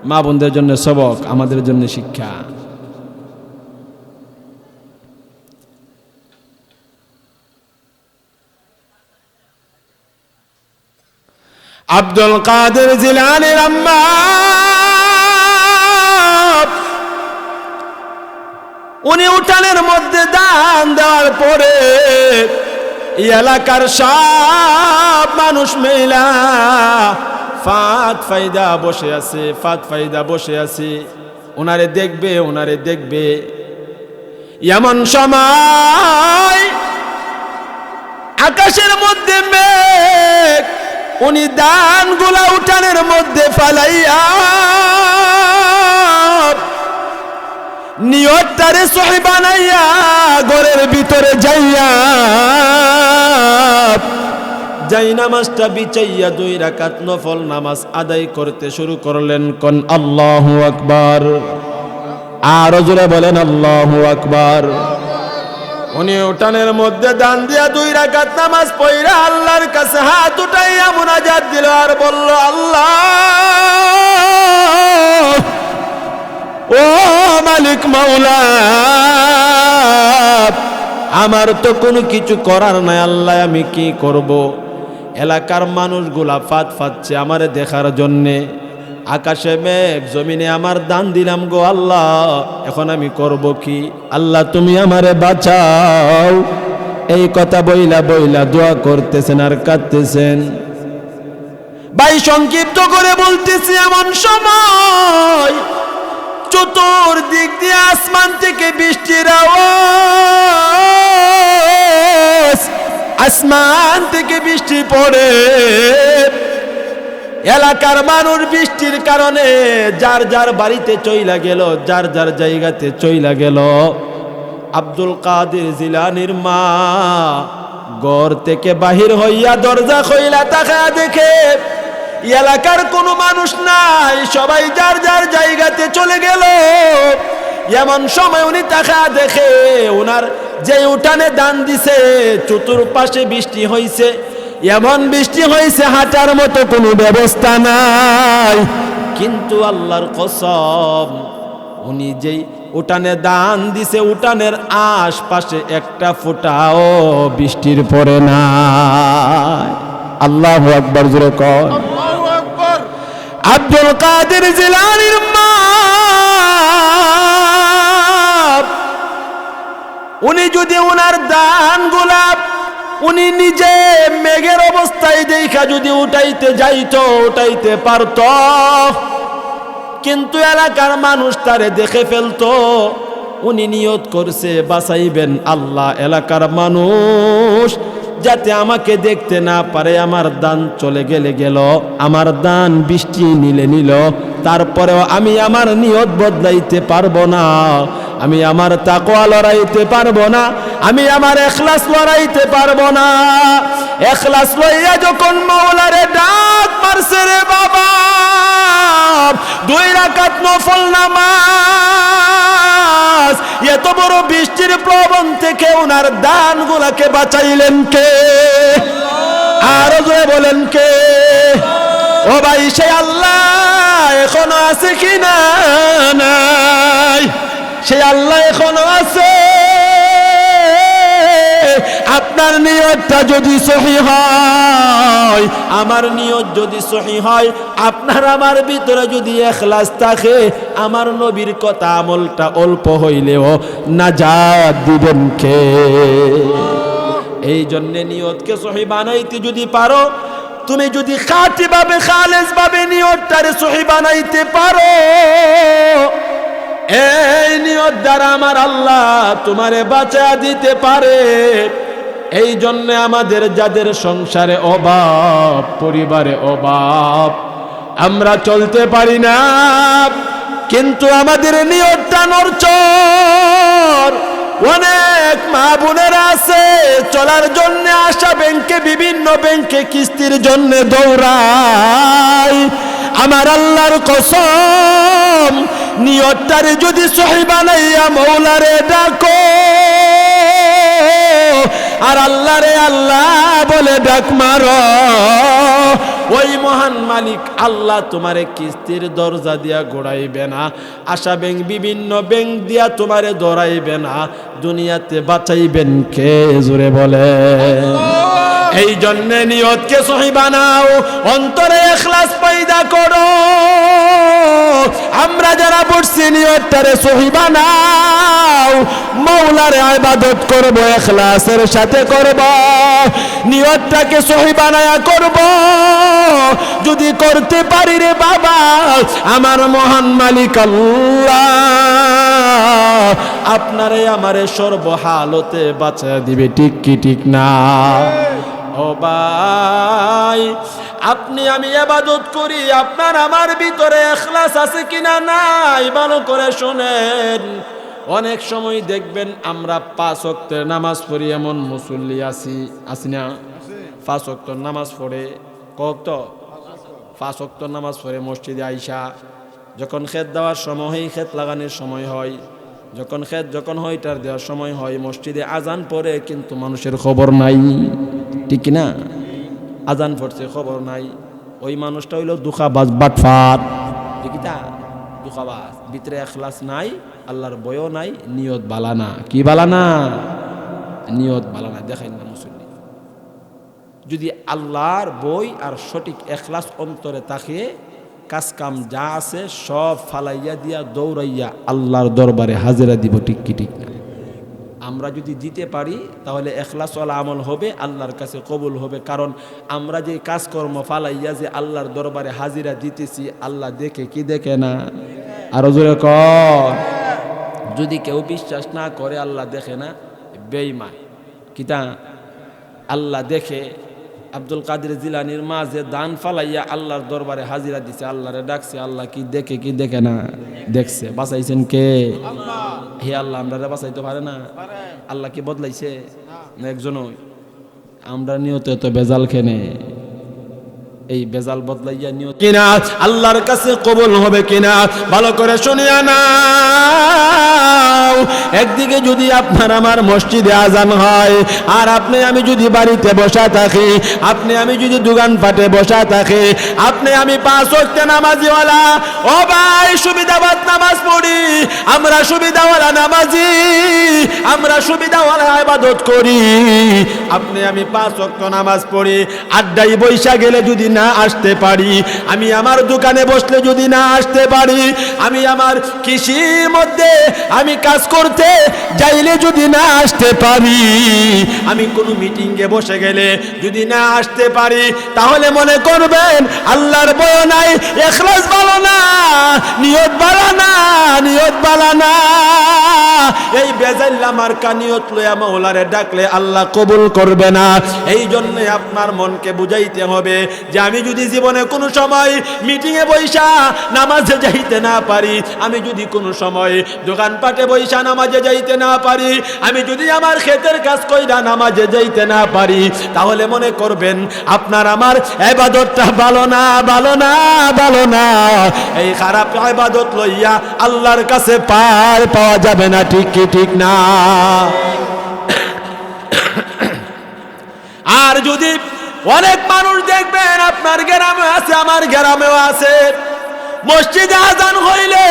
মা বোনদের জন্য সবক, আমাদের জন্য শিক্ষা। আব্দুল কাদের জিলানীর আম্মা উনি উঠানের মধ্যে দান দেওয়ার পরে এলাকার সব মানুষ মেলা ফাত ফায়দা বসে আছে ওনারে দেখবে। এমন সময় আকাশের মধ্যে মেঘ, উনি দানগুলা উঠানের মধ্যে ফালাইয়া নিয়তটারে সহি বানাইয়া ঘরের ভিতরে যাইয়া নামাজটা বিছাইয়া 2 রাকাত নফল নামাজ আদায় করতে শুরু করলেন। কোন আল্লাহু আকবার, আর জোরে বলেন আল্লাহু আকবার। উনি উঠানের মধ্যে দান দিয়া 2 রাকাত নামাজ পড়া আল্লাহর কাছে হাত উঠাইয়া মুনাজাত দিল আর বলল, আল্লাহ ও মালিক মাওলা, আমার তো কোনো কিছু করার নাই, আল্লাহ আমি কি করব? এলাকার মানুষগুলা ফাত ফাচ্ছে আমারে দেখার জন্যে, আকাশে মেঘ জমিনে আমার দান দিলাম গো আল্লাহ, এখন আমি করব কি? আল্লাহ তুমি আমারে বাঁচাও। এই কথা বইলা দোয়া করতেছেন আর কাঁদতেছেন। ভাই সংক্ষিপ্ত করে বলতেছি, এমন সময় চতুর্দিক দিয়ে আসমান থেকে বৃষ্টির আওয়াজ, আসমান থেকে বৃষ্টি পড়ে। এলাকার মানুষ বৃষ্টির কারণে যার যার বাড়িতে চইলা গেল, যার যার জায়গাতে চইলা গেল। আব্দুল কাদের জিলানীর মা ঘর থেকে বাহির হইয়া দরজা খুইলা তাকায়া দেখে এলাকার কোনো মানুষ নাই, সবাই যার যার জায়গাতে চলে গেল। এমন সময় উনি তাকায়া দেখে ওনার যে উঠানে দান দিছে চতুর্পাশে বৃষ্টি হইছে, এমন বৃষ্টি হয়েছে হাঁটার মতো কোনো ব্যবস্থা নাই। কিন্তু আল্লাহর কসম, উনি যেই উঠানে দান দিছে উঠানের আশপাশে একটা ফোঁটাও বৃষ্টির পড়ে নাই। আল্লাহু আকবার, জোরে কর আল্লাহু আকবার। আব্দুল কাদের জিলানীর মা উনি যদি ওনার দান গোলাপ উনি নিজে মেঘের অবস্থায় দেখা যদি উঠাইতে যাইতো, উঠাইতে পারত, কিন্তু এলাকার মানুষ তারে দেখে ফেলতো। উনি নিয়ত করছে বাঁচাইবেন আল্লাহ, এলাকার মানুষ যাতে আমাকে দেখতে না পারে। আমার দান চলে গেলে গেল, আমার দান বৃষ্টি নিলে নিল, তারপরেও আমি আমার নিয়ত বদলাইতে পারবো না, আমি আমার তাকওয়া লড়াইতে পারবো না, আমি আমার ইখলাস লড়াইতে পারবো না। ইখলাস লইয়া যখন মাওলারে ডাক মারছে রে বাবা, 2 রাকাত নফল নামাজ, এত বড় বৃষ্টির প্রবণ থেকে ওনার দানগুলাকে বাঁচাইলেন কে? আর জোরে বলেন কে? ও ভাই, সে আল্লাহ এখনো আছে কি না? নাই, সে আল্লাহ এখনো আছে। আপনার নিয়তটা যদি সহি হয়, আমার নিয়ত যদি সহি হয়, আপনার আমার ভিতরে যদি ইখলাস থাকে, আমার নবীর কথা আমলটা অল্প হইলেও নাজাত দিবেন কে? এই জন্য নিয়তকে সহি বানাইতে যদি পারো, তুমি যদি খাঁটি ভাবে খালেস ভাবে নিয়তটারে সহি বানাইতে পারো, এই নিয়ত দ্বারা আমার আল্লাহ তোমারে বাঁচা দিতে পারে। এই জন্য আমাদের যাদের সংসারে অভাব, পরিবারে অভাব, আমরা চলতে পারি না, কিন্তু আমাদের নিয়তটা নড়চড়। অনেক মা বোনেরা আছে চলার জন্য আশা ব্যাংকে, বিভিন্ন ব্যাংকে কিস্তির জন্য দৌড়ায়। আমার আল্লাহর কসম, নিয়তটারে যদি সহি বানাইয়া মৌলারে ডাকো আর আল্লাহরে আল্লাহ বলে ডাক মারো, ওই মহান মালিক আল্লাহ তোমারে কিস্তির দরজা দিয়া গোড়াইবে না, আশা ব্যাংক বিভিন্ন ব্যাংক দিয়া তোমারে দৌড়াইবে না, দুনিয়াতে বাঁচাইবেন কে জোরে বলে। এই জন্য নিয়তকে সহি বানাও, অন্তরে ইখলাস পয়দা করো। আমরা যারা পড়ছি নিয়তটারে সহি বানাও, মাওলার ইবাদত করব ইখলাসের সাথে করব, নিয়তটাকে সহি বানায়া করব। যদি করতে পারি রে বাবা, আমার মহান মালিক আল্লাহ আপনারে আমারে সর্বহালতে বাঁচা দিবে, ঠিক কি ঠিক না? ও ভাই, আপনি আমি ইবাদত করি, আপনার আমার ভিতরে ইখলাস আছে কিনা নাই ভালো করে শুনেন। অনেক সময় দেখবেন আমরা 5 ওয়াক্তের নামাজ পড়ি, এমন মুসল্লি আছি না? 5 ওয়াক্তের নামাজ পড়ে, কত 5 ওয়াক্তের নামাজ পড়ে মসজিদে আইসা, যখন খেত দেওয়ার সময় হয়, খেত লাগানোর সময় হয়, যখন হইটার দেওয়ার সময় হয়, মসজিদে আজান পড়ে কিন্তু মানুষের খবর নাই, ঠিক না? আজান পড়ছে খবর নাই, ওই মানুষটা হইল দুঃখাবাজ বাটফার, ঠিক না? দুঃখাবাজ, ভিতরে ইখলাস নাই, আল্লাহর বয়ও নাই, নিয়ত বালা না। কি বালা না? নিয়ত বালা না। দেখেন না মুসল্লি, যদি আল্লাহর বই আর সঠিক ইখলাস অন্তরে থাকে, কাজ কাম যা আছে সব ফালাইয়া দিয়া দৌড়াইয়া আল্লাহর দরবারে হাজিরা দিব, ঠিক কি ঠিক না? আমরা যদি দিতে পারি তাহলে ইখলাসওয়ালা আমল হবে, আল্লাহর কাছে কবুল হবে। কারণ আমরা যে কাজকর্ম ফালাইয়া যে আল্লাহর দরবারে হাজিরা দিতেছি, আল্লাহ দেখে কি দেখে না? আরো জোরে কর। যদি কেউ বিশ্বাস না করে আল্লাহ দেখে না, বেঈমান। কিতা আল্লাহ দেখে? আব্দুল কাদের জিলানির মা যে দান ফালাইয়া আল্লাহর দরবারে হাজিরা দিছে, আল্লাহরে ডাকছে, আল্লাহ কি দেখে কি দেখে না? দেখছে। বাঁচাইছেন কে? হে আল্লাহ আমরা বাঁচাইতে পারে না? আল্লাহ কি বদলাইছে না? একজনই। আমরা নিয়তে তো বেজাল খেনে, এই বেজাল বদলাইয়া নিয়ত কিনা আল্লাহর কাছে কবুল হবে কিনা ভালো করে শুনিয়া নাও। একদিকে যদি আপনার আমার মসজিদে আজান হয়, আর আপনি আমি যদি বাড়িতে বসা থাকি, আপনি আমি যদি দোকানপাটে বসা থাকি, আপনি আমি 5 ওয়াক্ত নামাজিওয়ালা, ও ভাই সুবিধাবাদ নামাজ পড়ি, আমরা সুবিধাওয়ালা নামাজি, আমরা সুবিধাওয়ালা ইবাদত করি, আপনি আমি 5 ওয়াক্ত নামাজ পড়ি, আড্ডায় বৈশা গেলে যদি না আসতে পারি, আমি আমার দোকানে বসলে যদি না আসতে পারি, আমি আমার কৃষির মধ্যে আমি কাজ করতে যাইলে যদি না আসতে পারি, আমি কোনো মিটিংয়ে বসে গেলে যদি না আসতে পারি, তাহলে মনে করবেন আল্লাহর ভয় নাই, ইখলাস ভালো না, নিয়ত ভালো না, নিয়ত ভালো না। এই বেজাল্লা মার্কা নিয়ত লইয়া মাওলারে ডাকলে আল্লাহ কবুল করবে না। এই জন্য আপনার মনকে বুঝাইতে হবে যে আমি যদি জীবনে কোনো সময় মিটিংয়ে বইসা নামাজে যাইতে না পারি, আমি যদি কোনো সময় দোকানপাটে বইসা নামাজে যাইতে না পারি, আমি যদি আমার ক্ষেতের কাজ কইরা নামাজে যাইতে না পারি, তাহলে মনে করবেন আপনার আমার ইবাদতটা ভালো না, ভালো না, ভালো না। এই খারাপ ইবাদত লইয়া আল্লাহর কাছে পার পাওয়া যাবে না, ঠিক কি ঠিক না? আর যদি অনেক মানুষ দেখবেন আপনার গ্রামে আছে, আমার গ্রামেও আছে, মসজিদে আজান হইলে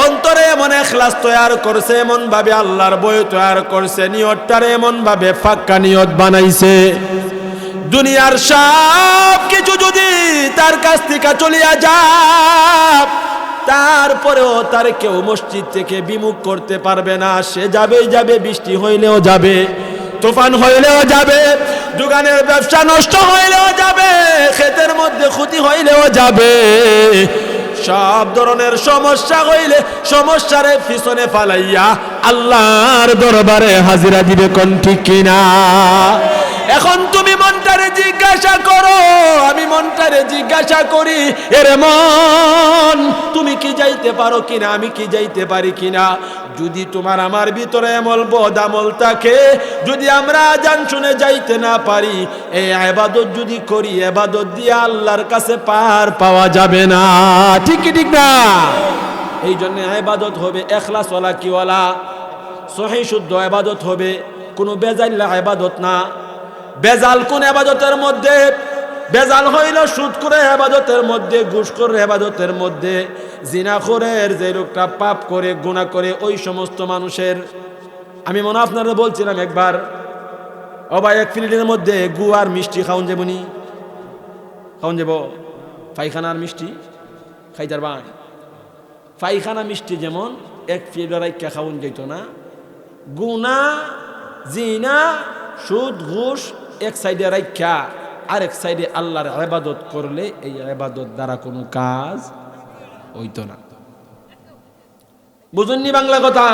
অন্তরে এমন ইখলাস তৈয়ার করছে, এমন ভাবে আল্লাহর ভয় তৈয়ার করছে, নিয়তটারে এমন ভাবে পাক্কা নিয়ত বানাইছে, দুনিয়ার সব কিছু যদি তার কাছ থেকে চলিয়া যায়, তারপরেও তার কেউ মসজিদ থেকে বিমুখ করতে পারবে না। সে যাবেই যাবে, বৃষ্টি হইলেও যাবে, তুফান হইলেও যাবে, দোকানের ব্যবসা নষ্ট হইলেও যাবে, ক্ষেতের মধ্যে ক্ষতি হইলেও যাবে। সব ধরনের সমস্যা হইলে সমস্যারে পিছনে ফালাইয়া আল্লাহর দরবারে হাজিরা দিবে, কোন ঠিক কিনা? এখন তুমি মনটারে জিজ্ঞাসা করো, আমি মনটারে জিজ্ঞাসা করি, এরে মন তুমি কি যাইতে পারো কিনা, আমি কি যাইতে পারি কিনা? যদি তোমার আমার ভিতরে আমল বদ আমল থাকে, যদি আমরা আজান শুনে যাইতে না পারি, এই ইবাদত যদি করি, ইবাদত দিয়ে আল্লাহর কাছে পার পাওয়া যাবে না, ঠিক কি ঠিক না? এই জন্য ইবাদত হবে ইখলাস ওয়ালা কি ওয়ালা, সহিহ শুদ্ধ ইবাদত হবে, কোনো বেজাইল্লা ইবাদত না। বেজাল কোন ইবাদতের মধ্যে? বেজাল হইল সুদখোরের ইবাদতের মধ্যে, ঘুষখোরের ইবাদতের মধ্যে, জিনাখোরের যে লোকটা পাপ করে গুনাহ করে ওই সমস্ত মানুষের। আমি মনে আপনারা বলছিলাম একবার, ও ভাই 1 প্লেটের মধ্যে গু আর মিষ্টি খাওন যাবনি, খাওন যাব পায়খানার মিষ্টি খাইতার বান। পায়খানা মিষ্টি যেমন 1 প্লেট রাইখা খাওন যাইত না, গুনাহ জিনা সুদ ঘুষ এক সাইডে রাইখা আরেক সাইডে আল্লাহর ইবাদত করলে এই ইবাদত দ্বারা কোনো কাজ হইতো না। বুঝুননি বাংলা কথা?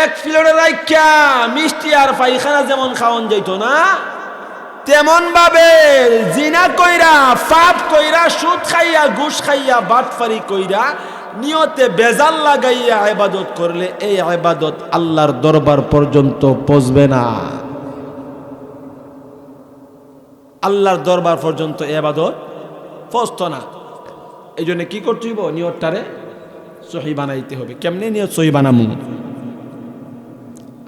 1 প্লেটে রাইখা মিষ্টি আর পায়খানা যেমন খাওন যাইতো না, তেমন ভাবে জিনা কইরা পাপ কইরা সুদ খাইয়া ঘুষ খাইয়া বাটফারি কইরা নিয়তে বেজাল লাগাইয়া ইবাদত করলে এই ইবাদত আল্লাহর দরবার পর্যন্ত পৌঁছবে না। আল্লাহর দরবার পর্যন্ত ইবাদত পৌঁছতো না। এই জন্য কি করতে হইব? নিয়তটারে সহি বানাইতে হবে। কেমনে নিয়ত সহি বানামু?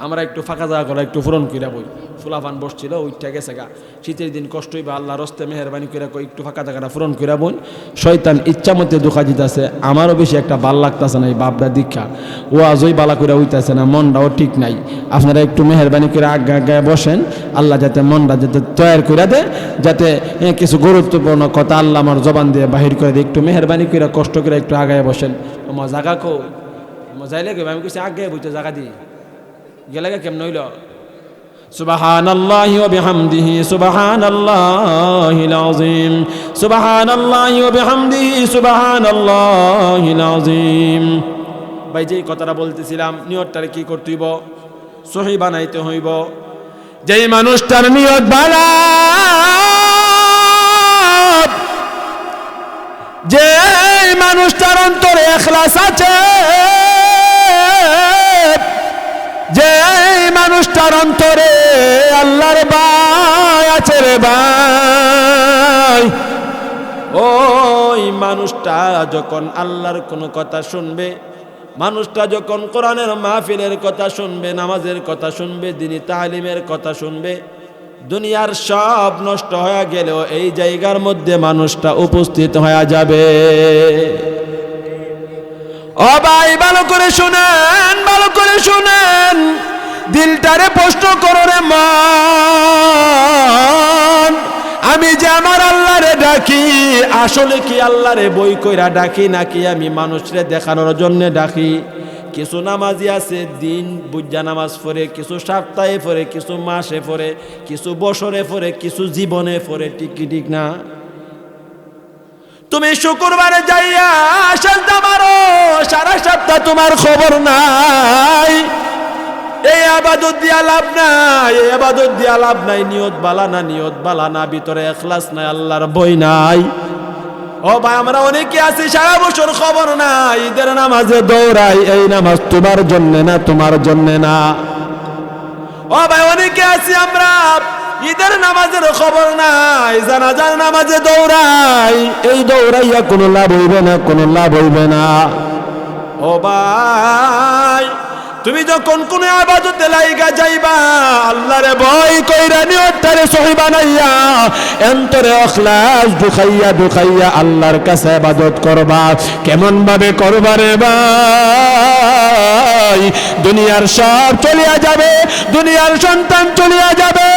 আমরা একটু ফাঁকা জায়গা করে একটু পূরণ কইরা বই, ফুলাফান বসছিল ওইটা গেছে গা, শীতের দিন কষ্ট হইবা, আল্লাহ রস্তে মেহরবানি কইরা একটু ফাঁকা জায়গাটা পূরণ কইরা বই। শয়তান ইচ্ছা মতে ধোঁকা দিতেছে, আমারও বেশি একটা ভাল লাগতেছে না এই বাপটা দীক্ষা, ও আজই বালা করে হইতেছে না, মনটাও ঠিক নাই। আপনারা একটু মেহরবানি করে আগে আগে বসেন, আল্লাহ যাতে মনটা যাতে তৈরি করে দেয়, যাতে কিছু গুরুত্বপূর্ণ কথা আল্লাহ আমার জবান দিয়ে বাহির করে দেয়। একটু মেহরবানি করে কষ্ট করে একটু আগায় বসেন। জায়গা কো মজাই লাগে, আমি কিছু আগে বইতে জায়গা দিই গেলে কেমন হইল? সুবহানাল্লাহি ওয়া বিহামদিহি সুবহানাল্লাহিল আযীম, সুবহানাল্লাহি ওয়া বিহামদিহি সুবহানাল্লাহিল আযীম। ভাই যেই কথাটা বলতেছিলাম, নিয়তটারে কি করতে হইব? সহি বানাইতে হইব। যেই মানুষটার নিয়ত ভালো, যেই মানুষটার অন্তরে ইখলাস আছে, যে মানুষটার অন্তরে আল্লাহর ভয় আছে রে ভাই, ওই মানুষটা যখন আল্লাহর কোনো কথা শুনবে, মানুষটা যখন কোরআনের মাহফিলের কথা শুনবে, নামাজের কথা শুনবে, দ্বীনি তালিমের কথা শুনবে, দুনিয়ার সব নষ্ট হয়ে গেলেও এই জায়গার মধ্যে মানুষটা উপস্থিত হয়ে যাবে। ও ভাই ভালো করে শুনেন, ভালো করে শুনেন, দিলটারে প্রশ্ন করো রে মন, আমি যে আমার আল্লাহরে ডাকি, আসলে কি আল্লাহরে বই কইরা ডাকি নাকি আমি মানুষরে দেখানোর জন্য ডাকি? কিছু নামাজি আছে দিন বুঝা নামাজ পড়ে, কিছু সপ্তাহে পড়ে, কিছু মাসে পড়ে, কিছু বছরে পড়ে, কিছু জীবনে পড়ে, ঠিক কি ঠিক না? তুমি শুক্রবারে যাইয়া সাজদা মারো, সারা সপ্তাহ তোমার খবর নাই, এই ইবাদত দিয়া লাভ নাই, এই ইবাদত দিয়া লাভ নাই। নিয়ত বালা না, নিয়ত বালা না, ভিতরে ইখলাস নাই, আল্লাহর ভয় নাই। ও ভাই আমরা অনেকে আছি সারা বছর খবর নাই, ঈদের নামাজে দৌড়াই, এই নামাজ তোমার জন্য না, তোমার জন্য না। ও ভাই অনেকে আছি আমরা ঈদের নামাজের খবর নাই, জানাজার নামাজে দৌড়াই, এই দৌড়াইয়া কোনো লাভ হইবে না, কোনো লাভ হইবে না। ও ভাই তুমি যখন কোন ইবাদতে লাইগা যাইবা, আল্লাহরে ভয় কইরা নিয়তটারে সহি বানাইয়া অন্তরে ইখলাস ঢুকাইয়া ঢুকাইয়া আল্লাহর কাছে ইবাদত করবা। কেমন ভাবে করবা রে ভাই? দুনিয়ার সব চলিয়া যাবে, দুনিয়ার সন্তান চলিয়া যাবে,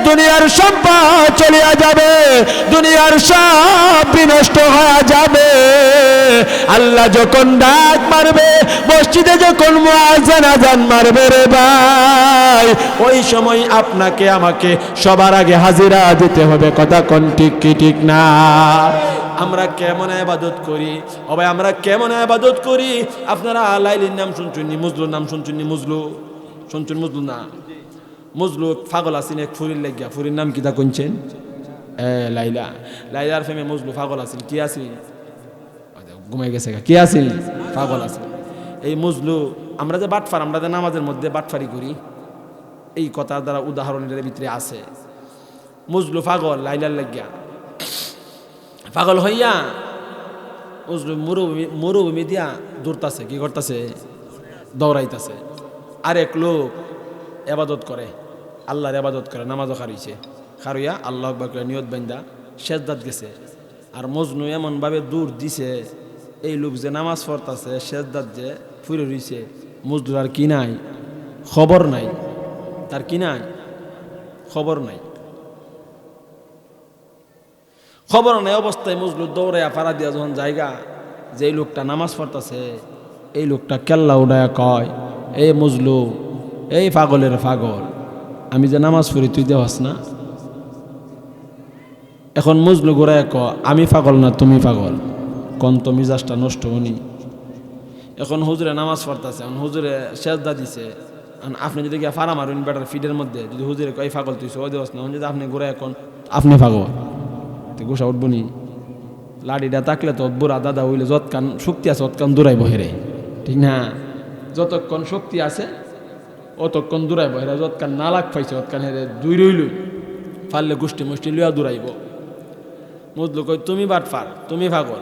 দুনিয়ার সম্পদ চলিয়া যাবে, দুনিয়ার সব বিনষ্ট হয়ে যাবে। আল্লাহ যখন ডাক মারবে, মসজিদে যখন মুয়াজ্জিন আযান মারবে রে ভাই, ওই সময় আপনাকে আমাকে সবার আগে হাজিরা দিতে হবে। কথা কোন ঠিক কি ঠিক না? আমরা কেমন ইবাদত করি? ও ভাই আমরা কেমন ইবাদত করি? আপনারা লাইলির নাম শুনছেন, মুজলুর নাম শুনছেন, মুজলু শুনছেন? মুজলু না, মুজলু পাগল আছেন এক ফুরির লাগিয়া, ফুরির নাম কিতা কোনছেন? লাইলা। লাইলার ফেমে মুজলু পাগল আছেন, কি আছে? ঘুমাই গেছে, কি আছে? পাগল আছে। এই মুজলু আমরা যে বাটফার, আমরা যে নামাজের মধ্যে বাটফারি করি, এই কথার দ্বারা উদাহরণের ভিতরে আছে। মুজলু পাগল লাইলার লাগিয়া, পাগল হইয়া মুজলু মরুভূমি দিয়া দৌড়তাছে, কি করতেছে? দৌড়াইতেছে। আরেক লোক ইবাদত করে, আল্লাহর ইবাদত করে, নামাজও খারিছে, খারুইয়া আল্লাহু আকবার করে নিয়ত বান্দা সেজদাত গেছে। আর মজনু এমনভাবে দূর দিছে, এই লোক যে নামাজ পড়তাছে সেজদাত যে ফুরে রইছে, মজনুর আর কি নাই, খবর নাই, তার কি নাই, খবর নাই। খবর নাই অবস্থায় মজনু দৌড়াইয়া ফাড়া দিয়া যখন জায়গা যে এই লোকটা নামাজ পড়তাছে, এই লোকটা কেল্লা উড়াইয়া কয়, এই মজলু, এই পাগলের পাগল, আমি যে নামাজ পড়ি তুই দেওয়াস না? এখন মজলু ঘুরাইয়া ক, আমি পাগল না তুমি পাগল, কোন তো মিজাজটা নষ্ট হনি। এখন হুজুরে নামাজ পড়তেছে, এখন হুজুরে সেজদা দিছে, আপনি যদি গিয়ে ফাড়া মারুন বেটার ফিডের মধ্যে, যদি হুজুরে কয় পাগল তুই সবাই দেওয়াস না, যদি আপনি ঘুরাই এখন আপনি পাগল, তো গোসা উঠবো নি? লাঠিটা থাকলে তো বুড়া দাদা হইলে যৎকান শক্তি আছে অতকান দূরাইব হেরে, ঠিক না? যতক্ষণ শক্তি আছে অতক্ষণ দূরাইব হেরে, যৎকান না লাগ পাইছে অতকান হেরে দুই রইল, ফারলে গোষ্ঠী মুষ্টি লইয়া দূরাইব। মজলু কই তুমি বাটফার, তুমি পাগল।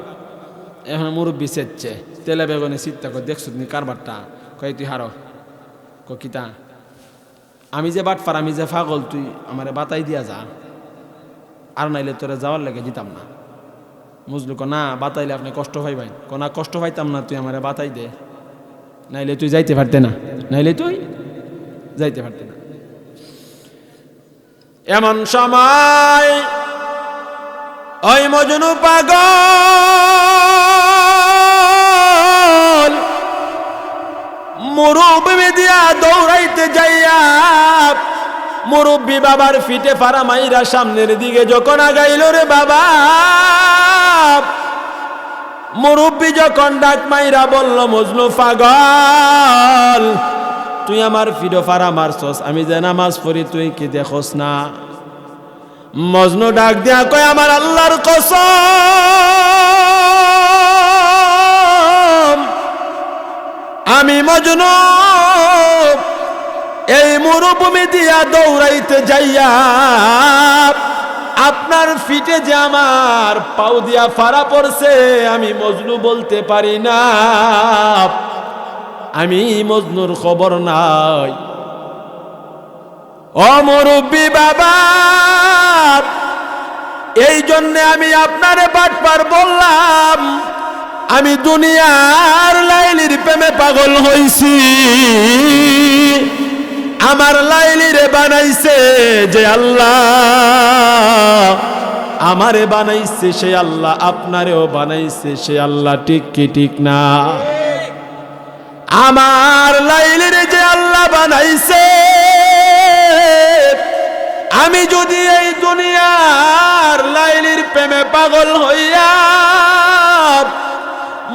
এখন মুরব্বী চেচ্ছে তেলে বেগুনে চিন্তা করে, দেখছো তুমি কারবারটা? কই তুই হারো। কিতা? আমি যে বাটফার, আমি যে পাগল, তুই আমারে বাতাই দিয়া যা, আর নাইলে তোরে যাওয়ার লেগে দিতাম না। মজলু ক না, বাতাইলে আপনি কষ্ট পাইবেন। না কষ্ট পাইতাম না, তুই আমারে বাতাই দে, নাইলে তুই যাইতে পারতে না, নাইলে তুই যাইতে পারতে না। এমন সময় ওই মজনু পাগল মুরব্বি দিয়া দৌড়াইতে যাইয়া মুরব্বি বাবার ফিটে ফাড়া মাইরা সামনের দিকে যখন আগাইল রে বাবা, মুরব্বি যখন ডাক মাইরা বলল, মজনু পাগল, তুই আমার ফিডো ফাড়া মারছস, আমি যে নামাজ পড়ি তুই কি দেখোস না? মজনু ডাক দিয়া কয়, আমার আল্লাহর কসম, আমি মজনু এই মরুভূমি দিয়া দৌড়াইতে যাইয়া আপনার ফিটে যে আমার পাও দিয়া ফাড়া পড়ছে, আমি মজনু বলতে পারি না, আমি মজনুর খবর নাই। ও মুরব্বি বাবা, এই জন্যে আমি আপনারে বাটপার বললাম, আমি দুনিয়ার লাইলির প্রেমে পাগল হইছি। আমার লাইলিরে বানাইছে যে আল্লাহ, আমারে বানাইছে সে আল্লাহ, আপনারেও বানাইছে সে আল্লাহ, ঠিক কি ঠিক না? আমার লাইলিরে যে আল্লাহ বানাইছে, আমি যদি এই দুনিয়ার লাইলির প্রেমে পাগল হইয়া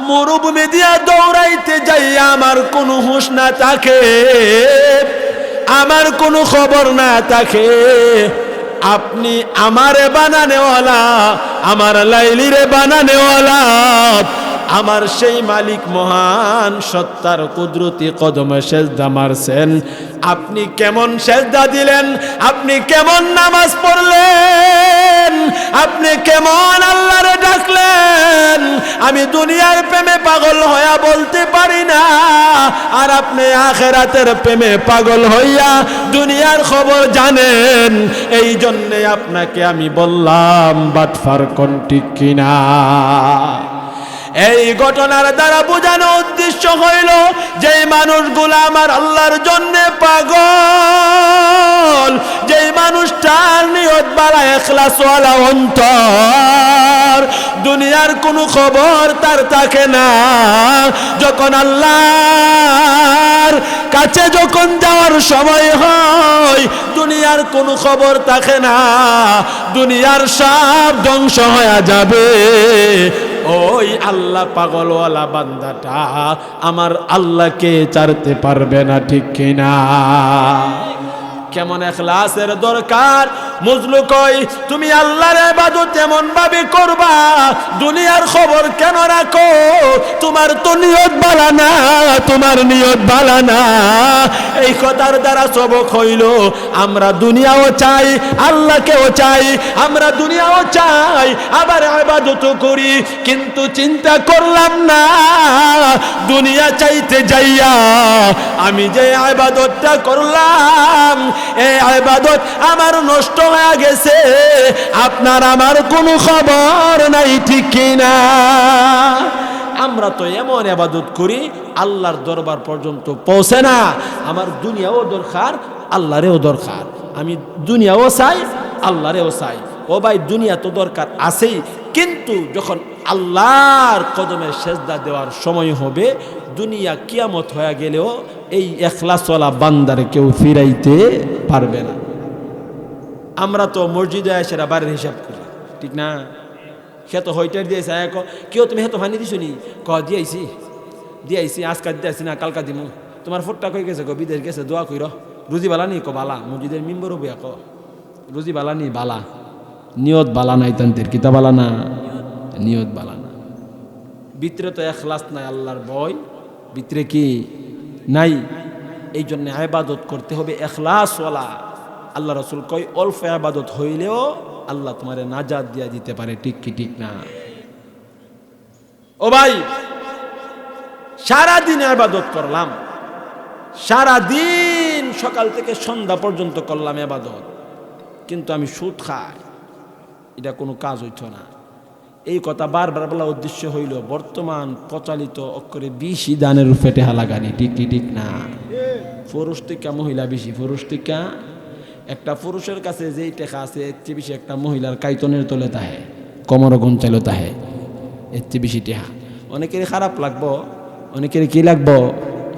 মরুভূমি দিয়া দৌড়াইতে যাইয়া আমার কোনো হুঁশ না থাকে, আমার কোনো খবর না থাকে, আপনি আমারে বানানেওয়ালা, আমার লাইলিরে বানানেওয়ালা, আমার সেই মালিক মহান সত্তার কুদরতি কদমে সেজদা মারছেন। আপনি কেমন সেজদা দিলেন, আপনি কেমন নামাজ পড়লেন, আপনি কেমন আল্লাহরে ডাকলেন, আমি দুনিয়ার প্রেমে পাগল হইয়া বলতে পারি না, আর আপনি আখিরাতের প্রেমে পাগল হইয়া দুনিয়ার খবর জানেন। এই জন্যে আপনাকে আমি বললাম বাটফার কোন ঠিক কিনা। এই ঘটনার দ্বারা বোঝানো উদ্দেশ্য হইল, যে মানুষগুলো আমার আল্লাহর জন্য পাগল, যে মানুষটার নিয়ত বালা ইখলাস ওয়ালা অন্তর, দুনিয়ার কোনো খবর তার থাকে না। যখন আল্লাহর কাছে যখন যাওয়ার সময় হয়, দুনিয়ার কোনো খবর থাকে না, দুনিয়ার সব ধ্বংস হয়ে যাবে। ওই আল্লাহ পাগলওয়ালা বান্দাটা আমার আল্লাহকে ছাড়তে পারবে না, ঠিক কিনা? কেমন ইখলাসের দরকার। মজলু কই, তুমি আল্লাহর ইবাদত এমন ভাবে করবা, দুনিয়ার খবর কেন রাখো? তোমার তো নিয়ত ভালো না, তোমার নিয়ত ভালো না। এই কথার দ্বারা সবক হইল, আমরা দুনিয়াও চাই, আল্লাহকেও চাই, আমরা দুনিয়াও চাই, আবার ইবাদতও করি, কিন্তু চিন্তা করলাম না দুনিয়া চাইতে যাইয়া আমি যে ইবাদতটা করলাম, এই ইবাদত আমার নষ্ট হয়ে গেছে, আপনার আমার কোনো খবর নাই, ঠিক কিনা? আমরা তো এমন ইবাদত করি আল্লাহর দরবার পর্যন্ত পৌঁছে না। আমার দুনিয়াও দরকার, আল্লাহরেও দরকার। আমি দুনিয়াও চাই, আল্লাহরেও চাই। ও ভাই, দুনিয়া তো দরকার আছেই, কিন্তু যখন আল্লাহর কদমে সেজদা দেওয়ার সময় হবে, দুনিয়া কিয়ামত হয়ে গেলেও এই ইখলাসওয়ালা বান্দারে কেউ ফিরাইতে পারবে না। আমরা তো মসজিদে এসে বাড়ির হিসাব করি, ঠিক না? সে তো হইটার দিয়েছে, কেউ তুমি হেতো ফানি দিছো নি? দিয়াইছি আজকাল দিয়েছি না, কালকা দিমু। তোমার ফোটটা কই গেছে, বিদেশ গেছে, দোয়া কইর। রুজি বালা নি? বালা। মসজিদের মেম্বর হবে, রুজি বালা নি? বালা। নিয়ত বালা নাই, তান্তের কিতা বালা না, নিয়ত বালা না। ভিতরে তো ইখলাস নাই, আল্লাহর ভয় ভিতরে কি নাই। এই জন্য ইবাদত করতে হবে ইখলাসওয়ালা। আল্লাহ রাসূল কয়, অল্প ইবাদত হইলেও আল্লাহ তোমারে নাজাত দিয়া দিতে পারে, ঠিক কি ঠিক না? ও ভাই, সারাদিন ইবাদত করলাম, সারাদিন সকাল থেকে সন্ধ্যা পর্যন্ত করলাম ইবাদত, কিন্তু আমি সুদ খাই, এটা কোনো কাজ হইত না। এই কথা বারবার বলা উদ্দেশ্য হইল বর্তমান প্রচলিত অক্ষরে বেশি দানের ফেটে হালাগানি, ঠিক কি ঠিক না? পুরুষ থেকে মহিলা বেশি, পুরুষ থেকে একটা পুরুষের কাছে যেই টেকা আছে এর চেয়ে বেশি একটা মহিলার কাইতনের তলে তাহে, কোমর গঞ্চালো তাহে, এর চেয়ে বেশি টেহা। অনেকেরই খারাপ লাগবো, অনেকের কি লাগবো?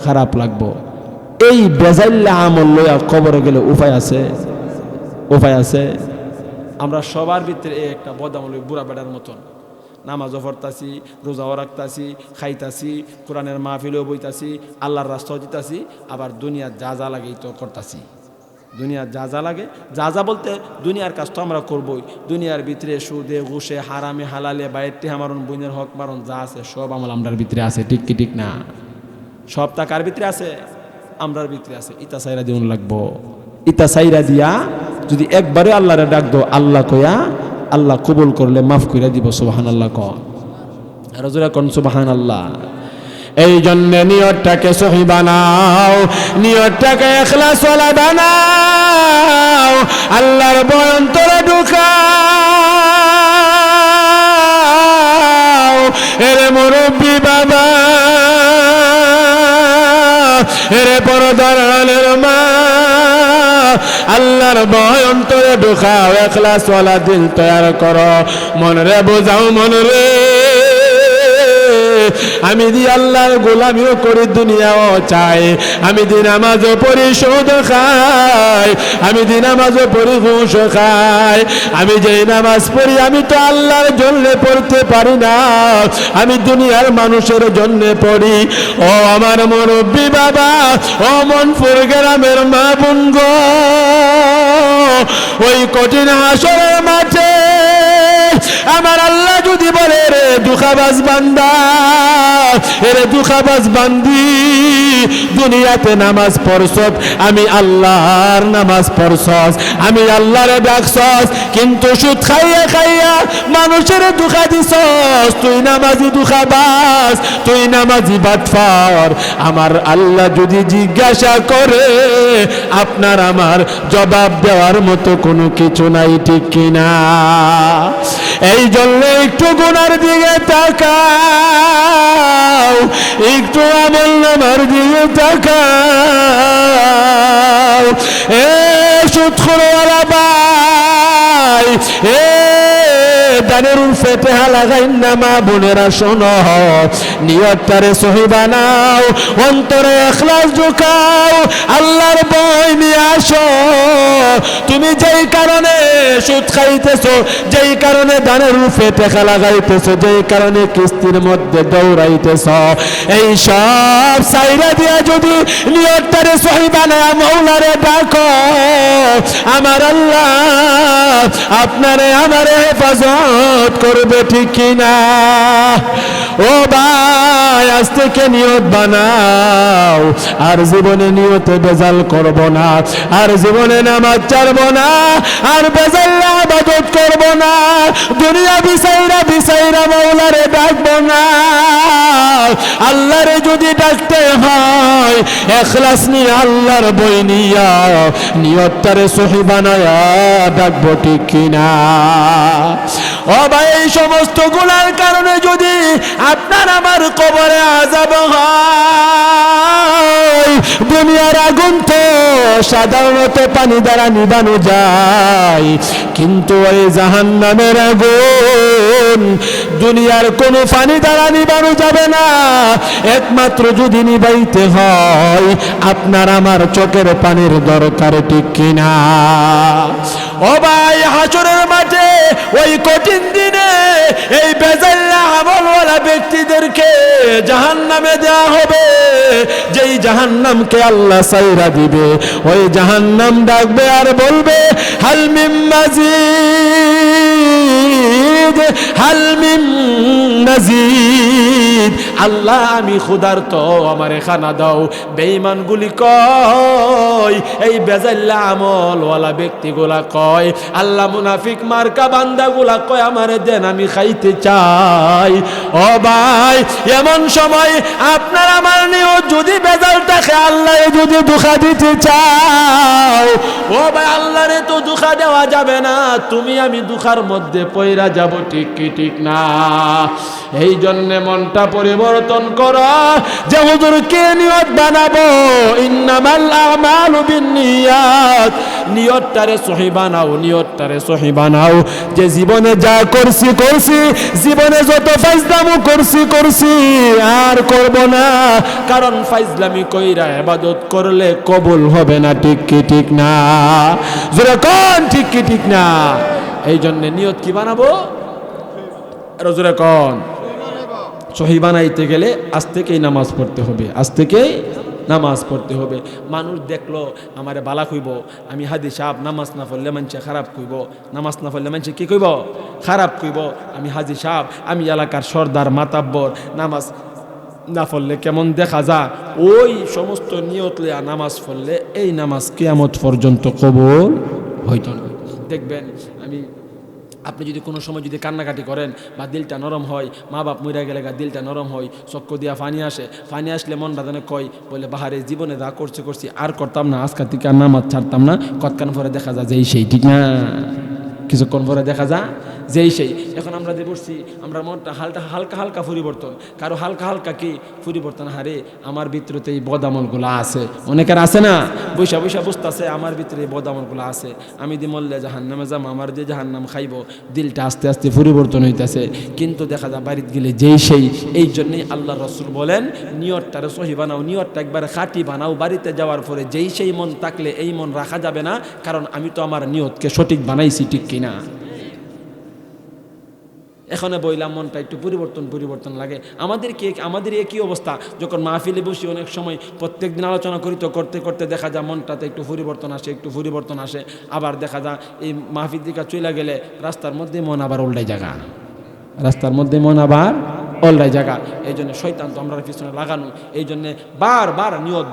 খারাপ লাগবো। এই বেজাইল্লা আমল লইয়া কবরে গেলে উপায় আছে? উপায় আছে? আমরা সবার ভিতরে একটা বদামূলক বুড়া বেড়ার মতন নামাজও পড়তাছি, রোজাও রাখতাছি, খাইতাছি, কোরআনের মাহফিলেও বইতাছি, আল্লাহর রাস্তাও দিতাছি, আবার দুনিয়ার যা যা লাগে তো করতাছি। দুনিয়ার যা যা লাগে, যা যা বলতে দুনিয়ার কাজ তো আমরা করবই। দুনিয়ার ভিতরে সুদে ঘুষে হারামে হালালে বাইরটি হামারণ বইনের হক মারণ যা আছে সব আমল আমরার ভিতরে আছে, ঠিক কি ঠিক না? সব তা কার ভিতরে আছে? আমরার ভিতরে আছে। ইতা সাইরা দিউন লাগবো। ইতা সাইরা দিয়া যদি একবারে আল্লাহরে ডাক দো, আল্লাহ কয়া আল্লাহ কবুল করলে মাফ কইরা দিব। সুবহানাল্লাহ কন, আর জোরে কোন সুবহানাল্লাহ। এই জন্য নিয়তটাকে সহি বানাও, নিয়তটাকে ইখলাসওয়ালা বানাও, আল্লাহর ভয় অন্তরে ঢুকাও। এরে মুরব্বি বাবা, এরে পরদার আলের মা, আল্লাহর ভয় অন্তরে ঢুকাও, ইখলাসওয়ালা দিল তৈরি করো। মনরে বোঝাও, মনরে আমি দি আল্লাহর গোলামিও করি, দুনিয়াও চাই। আমি দি নামাজও পড়ি, সুদ খাই। আমি দি নামাজও পড়ি, ঘুষ খাই। আমি যেই নামাজ পড়ি আমি তো আল্লাহর জন্য পড়তে পারি না, আমি দুনিয়ার মানুষের জন্য পড়ি। ও আমার মুরব্বি বাবা, ও মনপুর গ্রামের মা বোন গো, ওই কঠিন হাসরের মাঠে আমার আল্লাহ যদি বলে, রে দুঃখাবাজ বান্দা, এরে দুঃখাবাজ বান্দি, দুনিয়াতে নামাজ পড়ছস, আমি আল্লাহর নামাজ পড়ছস, আমি আল্লাহরে ডাকছস, কিন্তু সুদ খাইয়া খাইয়া মানুষের দুঃখা দিছস। তুই নামাজি দুঃখাবাজ, তুই নামাজি বাটফার। আমার আল্লাহ যদি জিজ্ঞাসা করে, আপনার আমার জবাব দেওয়ার মতো কোনো কিছু নাই, ঠিক কিনা? এই জন্য একটু গুনার দিকে তাকাও, একটু আমল নামার দিকে তাকাও। এ সুদখোরওয়ালা ভাই, এ দানের ফেটে লাগাই না মা বোনেরা, শোনো, নিয়তটারে সহি বানাও, অন্তরে ইখলাস ঢুকাও, আল্লাহর ভয় নিয়ে আসো। তুমি যেই কারণে সুদ খাইতেছো, যেই কারণে দানের ফেটে লাগাইতেছো, যেই কারণে কিস্তির মধ্যে দৌড়াইতেছ, এই সব সাইরা দিয়া যদি নিয়তটারে সহি বানায় মওলারে ডাকো, আমার আল্লাহ আপনারে আমারে হেফাজত করবে, ঠিক কিনা? ও ভাই, আজ থেকে নিয়ত বানাও, আর জীবনে নিয়তে বেজাল করব না, আর জীবনে নামাজ ছাড়ব না, আর বেজাল ইবাদত করব না, দুনিয়া বিচাইরা বিচাইরা মওলারে ডাকব না। আল্লাহরে যদি ডাকতে হয় ইখলাস নিয়ে আল্লাহর বই নিয়া নিয়তটারে সহি বানায়া ডাকবো ঠিক কিনা? ও ভাই, এই সমস্ত গুনার কারণে যদি আপনার আমার কবরে আযাব হয়, দুনিয়ার আগুন তো সাধারণত পানি দ্বারা নিবানো যায়, কিন্তু ওই জাহান্নামের আগুন দুনিয়ার কোনো পানি দ্বারা নিবানো যাবে না। একমাত্র যদি নিবাইতে হয় আপনার আমার চোখের পানির দরকার, ঠিক কিনা? ও ভাই, হাসরের মাঠে ওই কঠিন দিনে এই বেজাল্লা আমলওয়ালা ব্যক্তিদেরকে জাহান্নামে দেওয়া হবে। যেই জাহান্নামকে আল্লাহ সাইরা দিবে, ওই জাহান্নাম ডাকবে আর বলবে হাল মিন মাজিদ, হাল মিন মাজিদ। আল্লাহ আমি ক্ষুধার্ত, আমারে খানা দাও। বেঈমানগুলি কয়, এই বেজাল্লা আমলওয়ালা ব্যক্তিগুলা কয়, আল্লাহ মুনাফিক মার্কা বান্দাগুলা কয় আমারে দেন, আমি খাইতে চাই। ও ভাই, এমন সময় আপনার আমার নিয়ত যদি বেজাল থাকে, আল্লাহ যদি ধোঁকা দিতে চাও, ও ভাই আল্লাহরে তো ধোঁকা দেওয়া যাবে না, তুমি আমি ধোঁকার মধ্যে পয়রা যাব, ঠিক কি ঠিক না? এই জন্য মনটা পরিবর্তন করো যে হুজুর কে নিয়ত বানাবো, ইন্নামাল আমালু বিন্নিয়াত। নিয়তটারে সহি বানাও, নিয়তটারে সহি বানাও যে জীবনে যা করছি করছি, জীবনে যত ফাইজলামু করছি আর করব না, কারণ ফাইজলামি কইরা ইবাদত করলে কবুল হবে না, ঠিক কি ঠিক না? জোরে কোন ঠিক কি ঠিক না? এই জন্য নিয়ত কি বানাবো? আর জোরে কোন সহি বানাইতে গেলে আজ থেকেই নামাজ পড়তে হবে, আজ থেকেই নামাজ পড়তে হবে। মানুষ দেখলো আমারে বালা কইব, আমি হাদি সাহেব, নামাজ না পড়লে মানুষে খারাপ কইব, নামাজ না পড়লে মানুষে কি কইব? খারাপ কইব। আমি হাজি সাহেব, আমি এলাকার সর্দার মাতাব্বর, নামাজ না পড়লে কেমন দেখা যায়? ওই সমস্ত নিয়ত লইয়া নামাজ পড়লে এই নামাজ কিয়ামত পর্যন্ত কবুল হইত না। দেখবেন আপনি যদি কোনো সময় যদি কান্নাকাটি করেন বা দিলটা নরম হয়, মা বাপ মইরা গেলে দিলটা নরম হয়, চক্ষু দিয়া পানি আসে, পানি আসলে মন রাধানে কয় বলে বাহারে জীবনে যা করছি আর করতাম না, আজকাল থেকে আর নামাজ ছাড়তাম না। কতক্ষণ পরে দেখা যায় যেই সেই, ঠিক না? কিছুক্ষণ পরে দেখা যায় যেই সেই। এখন আমরা যে বসছি, আমরা মনটা হালকা হালকা পরিবর্তন, কারো হালকা হালকা কি পরিবর্তন? হারে আমার ভিতরে এই বদামলগুলো আছে, অনেকের আছে না, বৈশা বুঝতেছে আমার ভিতরে এই বদামলগুলো আছে, আমি দি মল্লে জাহান্নামে যাম, আমার যে জাহান্নাম খাইব, দিলটা আস্তে আস্তে পরিবর্তন হইতেছে, কিন্তু দেখা যায় বাড়িতে গেলে যেই সেই। এই জন্যই আল্লাহ রসুল বলেন নিয়তটারে সহি বানাও, নিয়তটা একবার খাঁটি বানাও। বাড়িতে যাওয়ার পরে যেই সেই মন থাকলে এই মন রাখা যাবে না, কারণ আমি তো আমার নিয়তকে সঠিক বানাইছি, ঠিক কিনা? এখানে বইলাম মনটা একটু পরিবর্তন লাগে। আমাদের একই অবস্থা, যখন মাহফিলে বসি অনেক সময় প্রত্যেক দিন আলোচনা করতে করতে দেখা যায় মনটাতে একটু পরিবর্তন আসে, আবার দেখা যায় এই মাহফিল দিকে চলে গেলে রাস্তার মধ্যে মন আবার উল্টাই জায়গা, অল্লাই জায়গা। এই জন্য শয়তান তো আমরা পিছনে লাগানো। এই জন্যে বারবার নিয়ত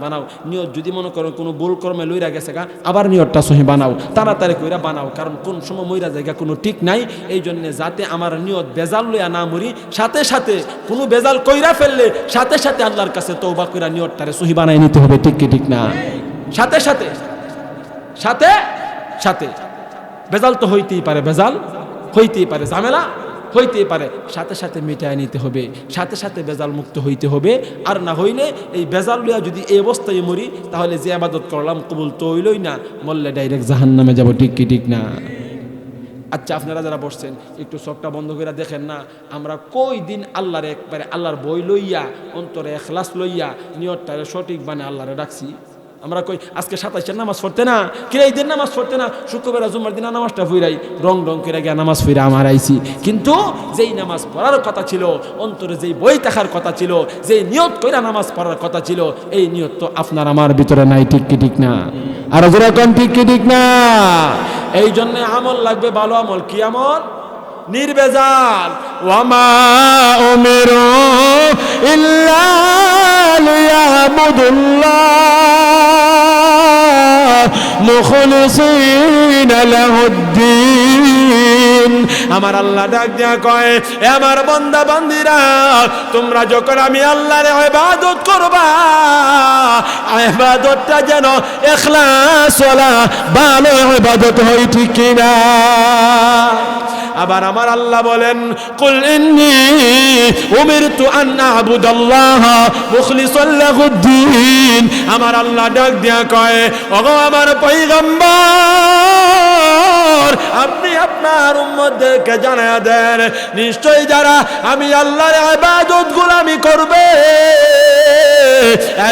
বানাও। নিয়ত যদি মনে করো কোনো ভুল কর্মে লইরা গেছে গা, আবার নিয়তটা সহি বানাও, তাড়াতাড়ি কইরা বানাও, কারণ কোন সময় মইরা জায়গা কোনো ঠিক নাই। এই জন্যে যাতে আমার নিয়ত বেজাল লইয়া না মরি, সাথে সাথে কোনো বেজাল কইরা ফেললে সাথে সাথে আল্লাহর কাছে তওবা কইরা নিয়তটারে সহি বানাই নিতে হবে, ঠিক কি ঠিক না? সাথে সাথে বেজাল তো হইতেই পারে, ঝামেলা হইতেই পারে, সাথে সাথে মিটায় নিতে হবে, সাথে সাথে বেজাল মুক্ত হইতে হবে। আর না হইলে এই বেজাল লইয়া যদি এই অবস্থায় মরি, তাহলে যে ইবাদত করলাম কবুল তো হইলই না, মরলে ডাইরেক্ট জাহান্নামে যাব, ঠিক কি ঠিক না? আচ্ছা, আপনারা যারা বসছেন একটু চোখটা বন্ধ করে দেখেন না, আমরা কই দিন আল্লাহর একবারে আল্লাহর বই লইয়া, অন্তরে ইখলাস লইয়া, নিয়তটারে সঠিক বানে আল্লাহরে ডাকছি? আমরা কই আজকে 27 নামাজ পড়তে না, কিরা ঈদের নামাজ পড়তে না, শুক্রবার জুমার দিন নামাজটা ফুইরাই রং করে গিয়ে নামাজ ফুইরা আমার আইছি। কিন্তু যেই নামাজ পড়ার কথা ছিল, অন্তরে যেই বই থাকার কথা ছিল, যেই নিয়ত কইরা নামাজ পড়ার কথা ছিল, এই নিয়ত তো আপনার আমার ভিতরে নাই, ঠিক কি ঠিক না? আর যেরকম ঠিক কি ঠিক না? এই জন্য আমল লাগবে, ভালো আমল। কি আমল? নির্বেজাল। ওয়ামা উমিরু ইল্লা লিয়াবুদুল্লাহ মুখলিসিনা লাহুদ্দিন। আমার আল্লাহ ডাক দিয়া কয়, এ আমার বান্দা বান্দিরা, তোমরা যখন আমি আল্লাহর ইবাদত করবা, ইবাদতটা যেন ইখলাস ওয়ালা ভালো ইবাদত হয়, ঠিক কিনা? আবার আমার আল্লাহ বলেন, কুল ইন্নী উমিরতু আন আ'বুদাল্লাহ মুখলিসাল লাহুদ্দিন। আমার আল্লাহ ডাক দিয়া কয়, ওগো আমার পয়গম্বর, আপনি আপনার উম্মতদেরকে জানায়া দেন, নিশ্চয়ই যারা আমি আল্লাহর ইবাদত গোলামি করবে,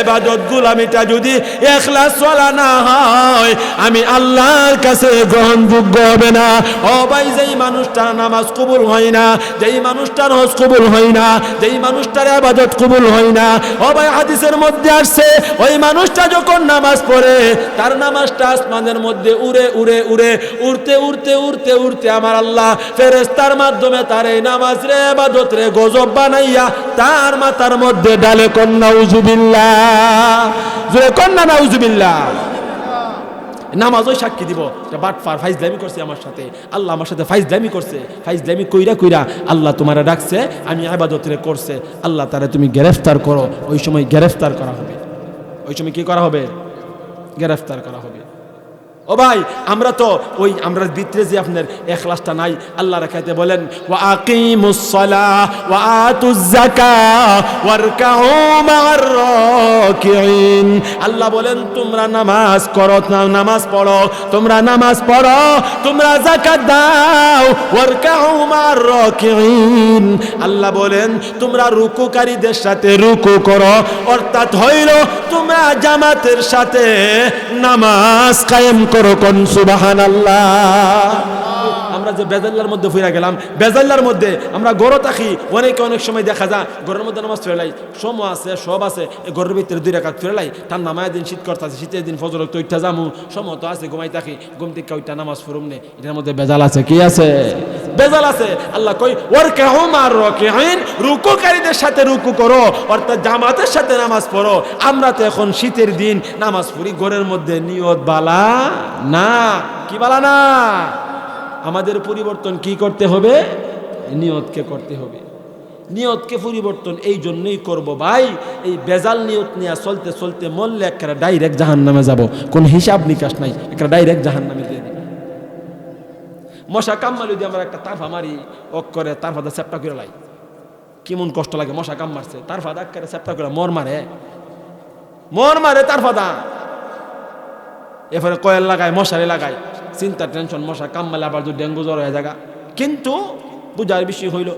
ইবাদত গোলামিটা যদি ইখলাস ওয়ালা না হয়, আমি আল্লাহর কাছে গ্রহণযোগ্য হবে না। ও ভাই, যেই মানুষটার নামাজ কবুল হয় না, যেই মানুষটার হজ কবুল হয় না, যেই মানুষটার ইবাদত কবুল হয় না, ও ভাই, হাদিসের মধ্যে আসছে, ওই মানুষটা যখন নামাজ পড়ে, তার নামাজটা আসমানের মধ্যে উড়ে উড়ে উড়ে উড়তে উড়তে উড়তে উড়তে আমার আল্লাহ ফেরেশতার মাধ্যমে তার এই নামাজ রে ইবাদত রে গজব বানাইয়া তার মাথার মধ্যে ডালে। কন্যা নাউজুবিল্লাহ, জোরে কন্যা নাউজুবিল্লাহ। নামাজও সাক্ষী দিব, বাটফার ফাইজলামি করছে আমার সাথে, আল্লাহ আমার সাথে ফাইজলামি করছে, ফাইজলামি কইরা কইরা আল্লাহ তোমারে ডাকছে, আমি ইবাদত রে করছে, আল্লাহ তারে তুমি গ্রেফতার করো। ওই সময় গ্রেফতার করা হবে, ওই সময় কি করা হবে? গ্রেফতার করা হবে। ও ভাই, আমরা তো ওই আমরা ভিতরে যে আপনার ইখলাসটা নাই, আল্লাহ রাখাতে বলেন, ওয়া আকিমুস সালাহ ওয়া আতুজ যাকাত ওয়ারকাউ মা'আর রাকিঈন। আল্লাহ বলেন, তোমরা নামাজ করো, নামাজ পড়ো, তোমরা নামাজ পড়ো, তোমরা যাকাত দাও, ওয়ারকাউ মা'আর রাকিঈন। আল্লাহ বলেন, তোমরা রুকুকারীদের সাথে রুকু করো, অর্থাৎ হইল তোমরা জামাতের সাথে নামাজ কায়েম করো। কোন সুবহানাল্লাহ। আমরা যে বেজাল্লার মধ্যে ফিরে গেলাম, বেজাল্লার মধ্যে আমরা গড়ে থাকি, অনেকে অনেক সময় দেখা যায় ঘরের মধ্যে নামাজ ফেরাই, সময় আছে, সব আছে, এই ঘরের ভিতরে 2 রাকাত ফেরাই, ঠান্ডা মায়ের দিন শীত করতেছে, শীতের দিন ফজর তো উঠতে যামু, সময় তো আছে, ঘুমাই থাকি, ঘুম থেকে ওইটা নামাজ পড়ুম নে, এটার মধ্যে বেজাল আছে। কি আছে? বেজাল আছে। আল্লাহ কই, ওয়ারকাউ মা'আর রাকিঈন, রুকুকারীদের সাথে রুকু করো, অর্থাৎ জামাতের সাথে নামাজ পড়ো। আমরা তো এখন শীতের দিন নামাজ পড়ি ঘরের মধ্যে, নিয়ত বালা না। কি বালা না? আমাদের পরিবর্তন কি করতে হবে? নিয়তকে করতে হবে। নিয়তকে পরিবর্তন এই জন্যই করব ভাই, এই বেজাল নিয়ত নিয়ে চলতে চলতে মরলে একটা ডাইরেক্ট জাহান্নামে যাব, কোন হিসাব নিকাশ নাই, একটা ডাইরেক্ট জাহান্নামে দিয়ে দিবে। মশা কামড়ালে যদি আমরা একটা তারফা মারি, ওক করে তারফাটা চ্যাপটা করে লাই, কেমন কষ্ট লাগে। মশা কাম মারছে, তারফাটা করে চ্যাপটা করে মর মারে তারফাটা, এরপরে কয়েল লাগায়, মশারি লাগায়, চিন্তা টেনশন, মশা কামড়ালে আবার যদি ডেঙ্গু জ্বর হয়ে যায়। কিন্তু বুঝার বিষয় হইল,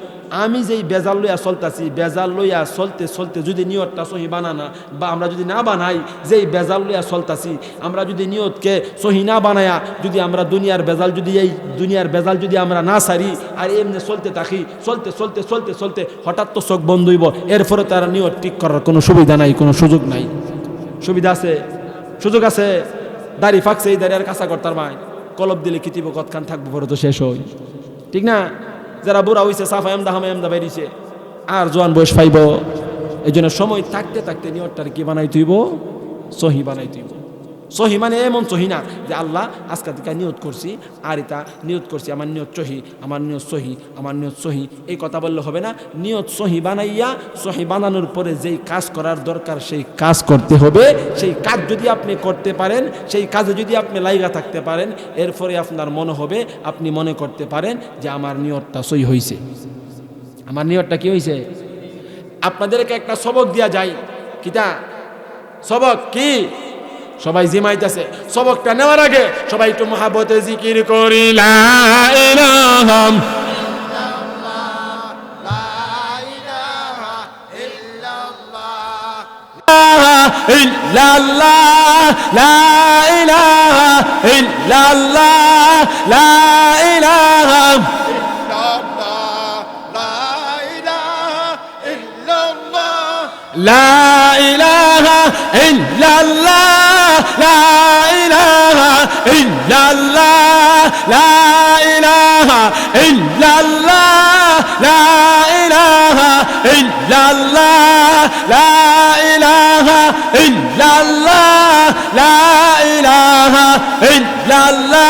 আমি যেই বেজাল লইয়া চলতেছি, বেজাল লইয়া চলতে চলতে যদি নিয়তটা সহি বানানা, বা আমরা যদি না বানাই, যেই বেজাল লইয়া চলতেছি, আমরা যদি নিয়তকে সহি না বানায়া যদি আমরা দুনিয়ার বেজাল যদি এই দুনিয়ার বেজাল যদি আমরা না সারি, আর এমনি চলতে থাকি, চলতে চলতে চলতে চলতে হঠাৎ তো চোখ বন্ধ হইব, এরপরে তারা নিয়ত ঠিক করার কোনো সুবিধা নাই, কোনো সুযোগ নাই। সুবিধা আছে? সুযোগ আছে? দাড়ি ফাঁকছে, এই দাড়ি আর কাঁচা করতার ভাই, কলব দিলে কিতিব কতখান থাকবো, পরে তো শেষ হই, ঠিক না? যারা বুড়া হইছে, সাফা এমদা হামা এমদা বেরিয়েছে, আর জোয়ান বয়স পাইব। এই জন্য সময় থাকতে থাকতে নিয়তটার কি বানাই তুইব? সহি বানাই তুইব। সহি মানে এমন সহি না যে আল্লাহ আজকে থেকে নিয়ত করছি, আর এটা নিয়ত করছি, আমার নিয়ত সহি, আমার নিয়ত সহি, আমার নিয়ত সহি, এই কথা বললে হবে না। নিয়ত সহি বানাইয়া, সহি বানানোর পরে যেই কাজ করার দরকার সেই কাজ করতে হবে। সেই কাজ যদি আপনি করতে পারেন, সেই কাজে যদি আপনি লাইগা থাকতে পারেন, এরপরে আপনার মনে হবে, আপনি মনে করতে পারেন যে আমার নিয়তটা সহি হয়েছে, আমার নিয়তটা কি হয়েছে। আপনাদেরকে একটা সবক দিয়া যায়, কিতা সবক? কি? সবাই জিমাইতেছে, সবকটা নেওয়ার আগে সবাই একটু মহাব্বতে জিকির করি, লা ইলাহা ইল্লাল্লাহ, লা ইলাহা ইল্লাল্লাহ, লা ইলাহা লা ইলাহা ইল্লাল্লাহ, লা ইলাহা ইল্লাল্লাহ, লা ইলাহা ইল্লাল্লাহ, লা ইলাহা ইল্লাল্লাহ, লা ইলাহা ইল্লাল্লাহ, লা ইলাহা ইল্লাল্লাহ, লা ইলাহা ইল্লাল্লাহ।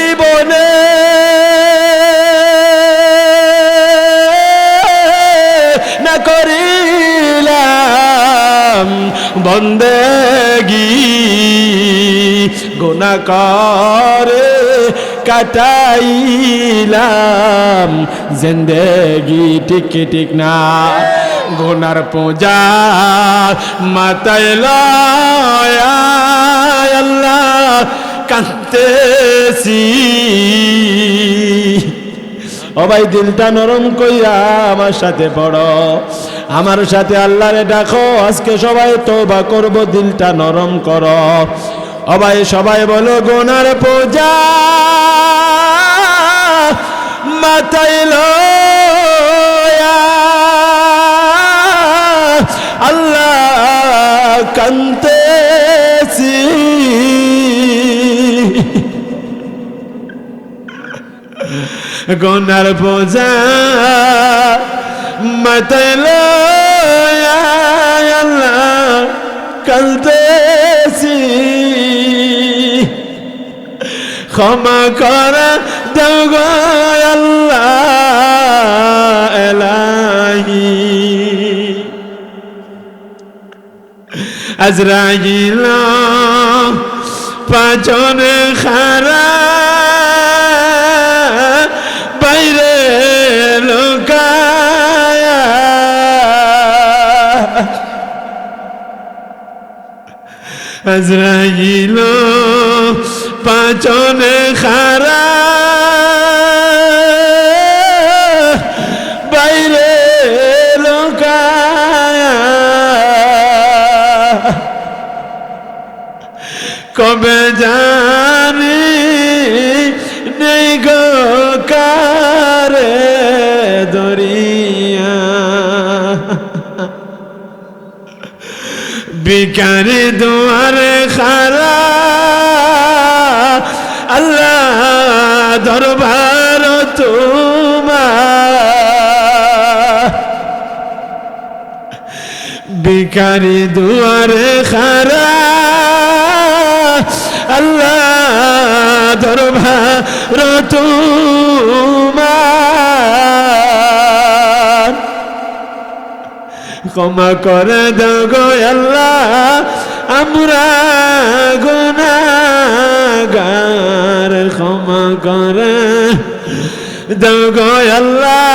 বন্দেগি গুনাহ করে কাটাইলাম জিন্দেগি, ঠিক কি ঠিক না? গুনার পূজা মাথায় লয়া আল্লাহ কাঁদতেছি। ও ভাই দিলটা নরম কইরা আমার সাথে পড়ো, আমার সাথে আল্লাহরে ডাকো। আজকে সবাই তওবা করব, দিলটা নরম করো। ও ভাই সবাই বলো গুনার পূজা মাথায় লয়া আল্লাহ কাঁদতেছি। গুনার বোঝা মাথায় লয়া আল্লাহ কাঁদতেছি। ক্ষমা করে দাও গো আল্লাহ এলাহি। আজরাইল পাচনে খারা বাইরে লোকায়া, আজরাইল পাচনে খারা বাইরে লোকায়া, কবে জানি নেই গো কারে দরিয়া। বিকারি দুয়ারে খারা আল্লাহ দরবার তোমার। বিকারি দুয়ারে খারা আল্লাহ দরবার তোমার। ক্ষমা করে দাও গো আল্লাহ আমরা গুনাহগার। ক্ষমা করে দাও গো আল্লাহ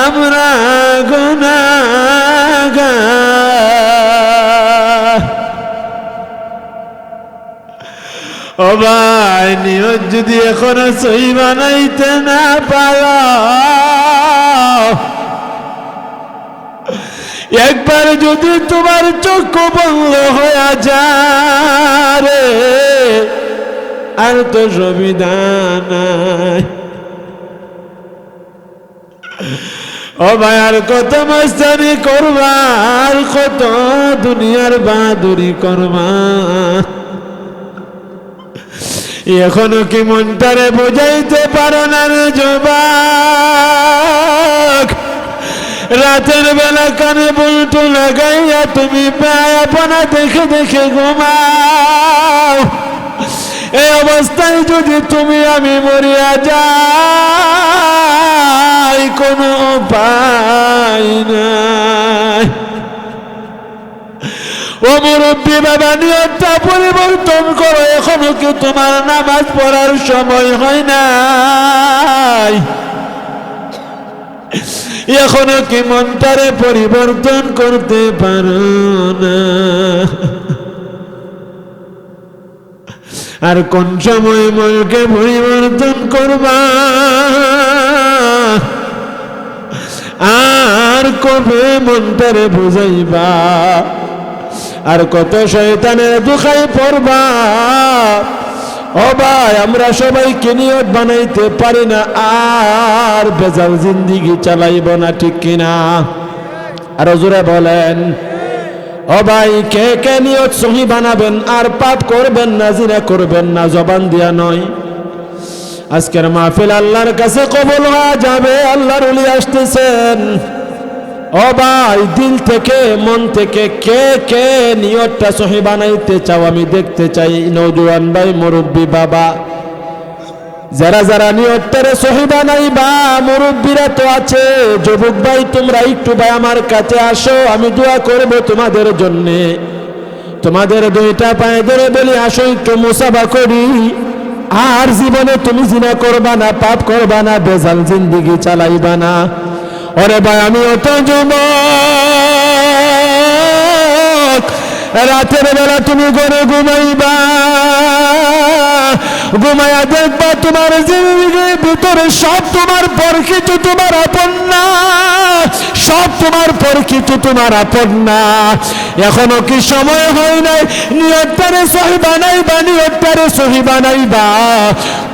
আমরা গুনাহগার। ও ভাই নিয়ত যদি এখনো সই বানাইতে না পারো, একবার যদি তোমার চক্ষু বন্ধ হয়ে যায় আর তো সুবিধা নাই। ও ভাই আর কত মাস্তানি করবা, আর কত দুনিয়ার বাহাদুরি করবা। এখনো কি মনটারে বোঝাইতে পারো না রে যুবক? রাতের বেলা কানে বলতো লাগাইয়া তুমি পায়াপনা দেখে দেখে ঘুমাও। এই অবস্থায় যদি তুমি আমি মরিয়া যাই কোনো উপায় নাই। ও মুরব্বী বাবা নিয়তটা পরিবর্তন করো, এখনো কি তোমার নামাজ পড়ার সময় হয় নাই? এখনো কি মনটারে পরিবর্তন করতে পারো না? আর কোন সময় মনকে পরিবর্তন করবা, আর কবে মনটারে বুঝাইবা, আর কত শয়তানের দুখাই পড়বা। ও ভাই আমরা সবাইকে নিয়ত বানাইতে পারি না, আর বেজাল জিন্দিগি চালাইব না, ঠিক কিনা? আর জোরে বলেন। ও ভাই কে কে নিয়ত সহি বানাবেন আর পাপ করবেন না, জিনা করবেন না, জবান দিয়া নয়। আজকের মাহফিল আল্লাহর কাছে কবুল হয়ে যাবে, আল্লাহর ওলি আসতেছেন। ও ভাই দিল থেকে মন থেকে কে কে নিয়তটা সহি বানাইতে চাও আমি দেখতে চাই। নওজোয়ান ভাই, মুরব্বী বাবা, যারা যারা নিয়তটারে সহি বানাইবা, মুরব্বীরা তো আছে, যুবক ভাই তোমরা একটু ভাই আমার কাছে আসো, আমি দোয়া করব তোমাদের জন্যে। তোমাদের দুইটা পায়ে ধরে বলি আসো একটু মুসাফা করি। আর জীবনে তুমি জিনা করবা না, পাপ করবা না, বেজাল জিন্দিগি চালাইবা না। ওরে ভাই আমি অত যুবক, রাতের বেলা তুমি ঘরে ঘুমাইবা, ঘুমাইয়া দেখবা তোমার জিন্দিগির ভিতরে সব তোমার পর কিছু তোমার আপন না, সব তোমার পর কিছু তোমার আপন না। এখনো কি সময় হয় নাই নিয়তটারে সহি বানাইবা, নিয়তটারে সহি বানাইবা।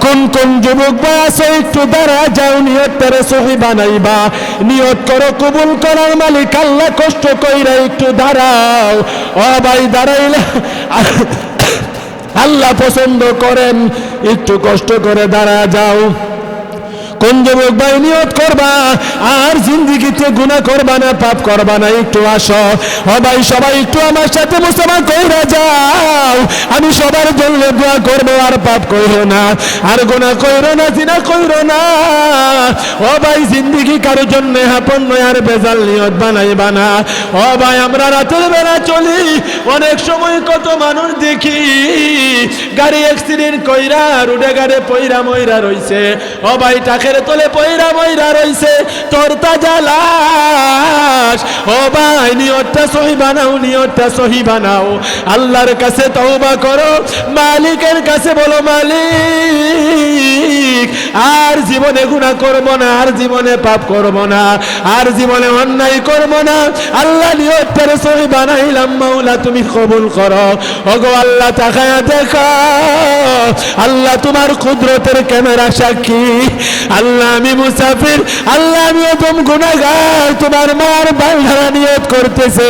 কোন কোন যুবক ভাই আছে একটু দাঁড়া যাও, নিয়তটারে সহি বানাইবা। নিয়ত করো কবুল করার মালিক আল্লাহ, কষ্ট কইরা একটু দাঁড়াও। ও ভাই দাঁড়াইলে আল্লাহ পছন্দ করেন, একটু কষ্ট করে দাঁড়া যাও। কোন যুবক ভাই নিয়ত করবা আর জিন্দিগিতে গুনাহ করবা না, পাপ করবা না, একটু আসো। ও ভাই সবাই একটু আমার সাথে মুসলমান কইরা যাও, আমি সবার জন্য দোয়া করবো। আর পাপ কইরো না, আর গুনাহ কইরো না, জিনা কইরো না। ও ভাই জিন্দিগি কারোর জন্য আপন নয়, আর বেজাল নিয়ত বানাইবা না। ও ভাই আমরা রাতের বেলা চলি, অনেক সময় কত মানুষ দেখি গাড়ি অ্যাক্সিডেন্ট কইরা রোডে গাড়ি পইরা মইরা রইছে। ও ভাই টাকের তলে পইরা মইরা রইছে, তোর তাজা লাশ। ও ভাই নিয়তটা সহি বানাও, নিয়তটা সহি বানাও। আল্লাহর কাছে তওবা করো, মালিকের কাছে বলো মালিক আর জীবনে গুনাহ করব না, আর জীবনে পাপ করব না, আর জীবনে অন্যায় করব না। আল্লাহ নিয়তটা সহি বানাইলাম, মাওলা তুমি কবুল করো। ওগো আল্লাহ তাকায়া দেখো, আল্লাহ তোমার কুদরতের ক্যামেরা সাক্ষী। আল্লাহ আমি মুসাফির, আল্লাহ আমি একদম গুনাহগার, তোমার মার বান্ধারা নিয়ত করতেছে।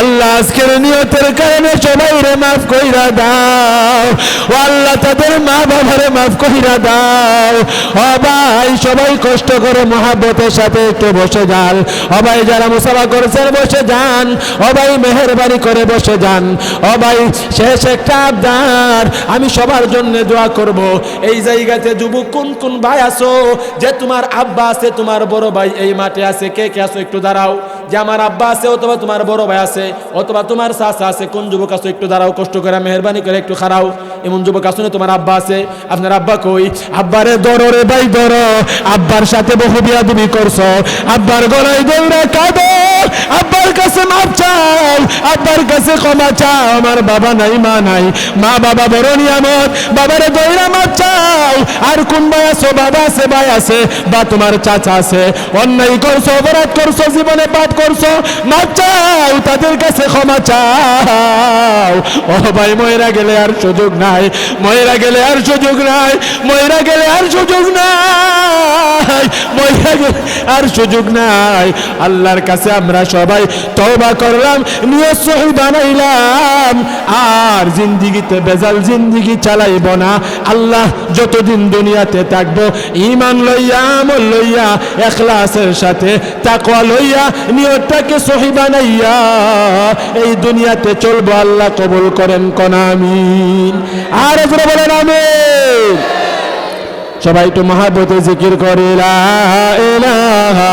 আল্লাহ আজকের নিয়তের কারণে সবাইরে মাফ কইরা দাও। ও আল্লাহ তাদের মা বাবারে মাফ কইরা দাও। ও ভাই সবাই কষ্ট করে মহাব্বতের সাথে একটু বসে যান। ও ভাই যারা মুসাফা করছেন বসে যান। ও ভাই মেহেরবানি করে বসে যান। ও ভাই শেষ একটা আবদার, আমি সবার জন্য দোয়া করব। এই জায়গাতে যুবক কোন কোন ভাই আছো যে তোমার আব্বা আছে, তোমার বড় ভাই এই মাঠে আছে, কে কে আছো একটু দাঁড়াও। যে আমার আব্বা আছে, অথবা তোমার বড় ভাই আছে, অথবা তোমার চাচা আছে, কোন যুবক আছো একটু দাঁড়াও, কষ্ট করে মেহেরবানি করে একটু খাড়াও। এমন যুবক আছো না তোমার আব্বা আছে, আপনার আব্বা কই? আব্বারে ধরো রে ভাই ধরো, আব্বার সাথে বহু বিয়াদবি করছো, আব্বার গলায় দৌড়া কাঁদো, আব্বার কাছে মাপ চাও, আব্বার কাছে ক্ষমা চাও। আমার বাবা নাই, মা নাই, মা বাবা বড় নিয়ামত, বাবারে দৌড়া মাপ চাও। আর কোন ভাই আছো, বাবা আছে, ভাই আছে, বা তোমার চাচা আছে, অন্যায় করছো, অপরাধ করছো, জীবনে পাপ করছো, মাপ চাও, তাদের কাছে ক্ষমা চাও। ও ভাই ময়রা গেলে আর সুযোগ নাই, ময়রা গেলে আর সুযোগ নাই, ময়রা গেলে আর সুযোগ নাই, ময়রা গেলে আর সুযোগ নাই। আল্লাহর কাছে আমরা সবাই তওবা করলাম, নিয়ত সহি বানাইলাম, আর জিন্দিগিতে বেজাল জিন্দিগি চালাইব না। আল্লাহ যতদিন দুনিয়াতে থাকবো ঈমান লইয়া, আমল লইয়া, ইখলাসের সাথে তাকওয়া লইয়া, নিয়তটাকে সহি বানাইয়া এই দুনিয়াতে চলবো। আল্লাহ কবুল করেন, কোন আমিন। আর একবার বলেন আমিন। সবাই একটু মহাব্বতে জিকির করে লা ইলাহা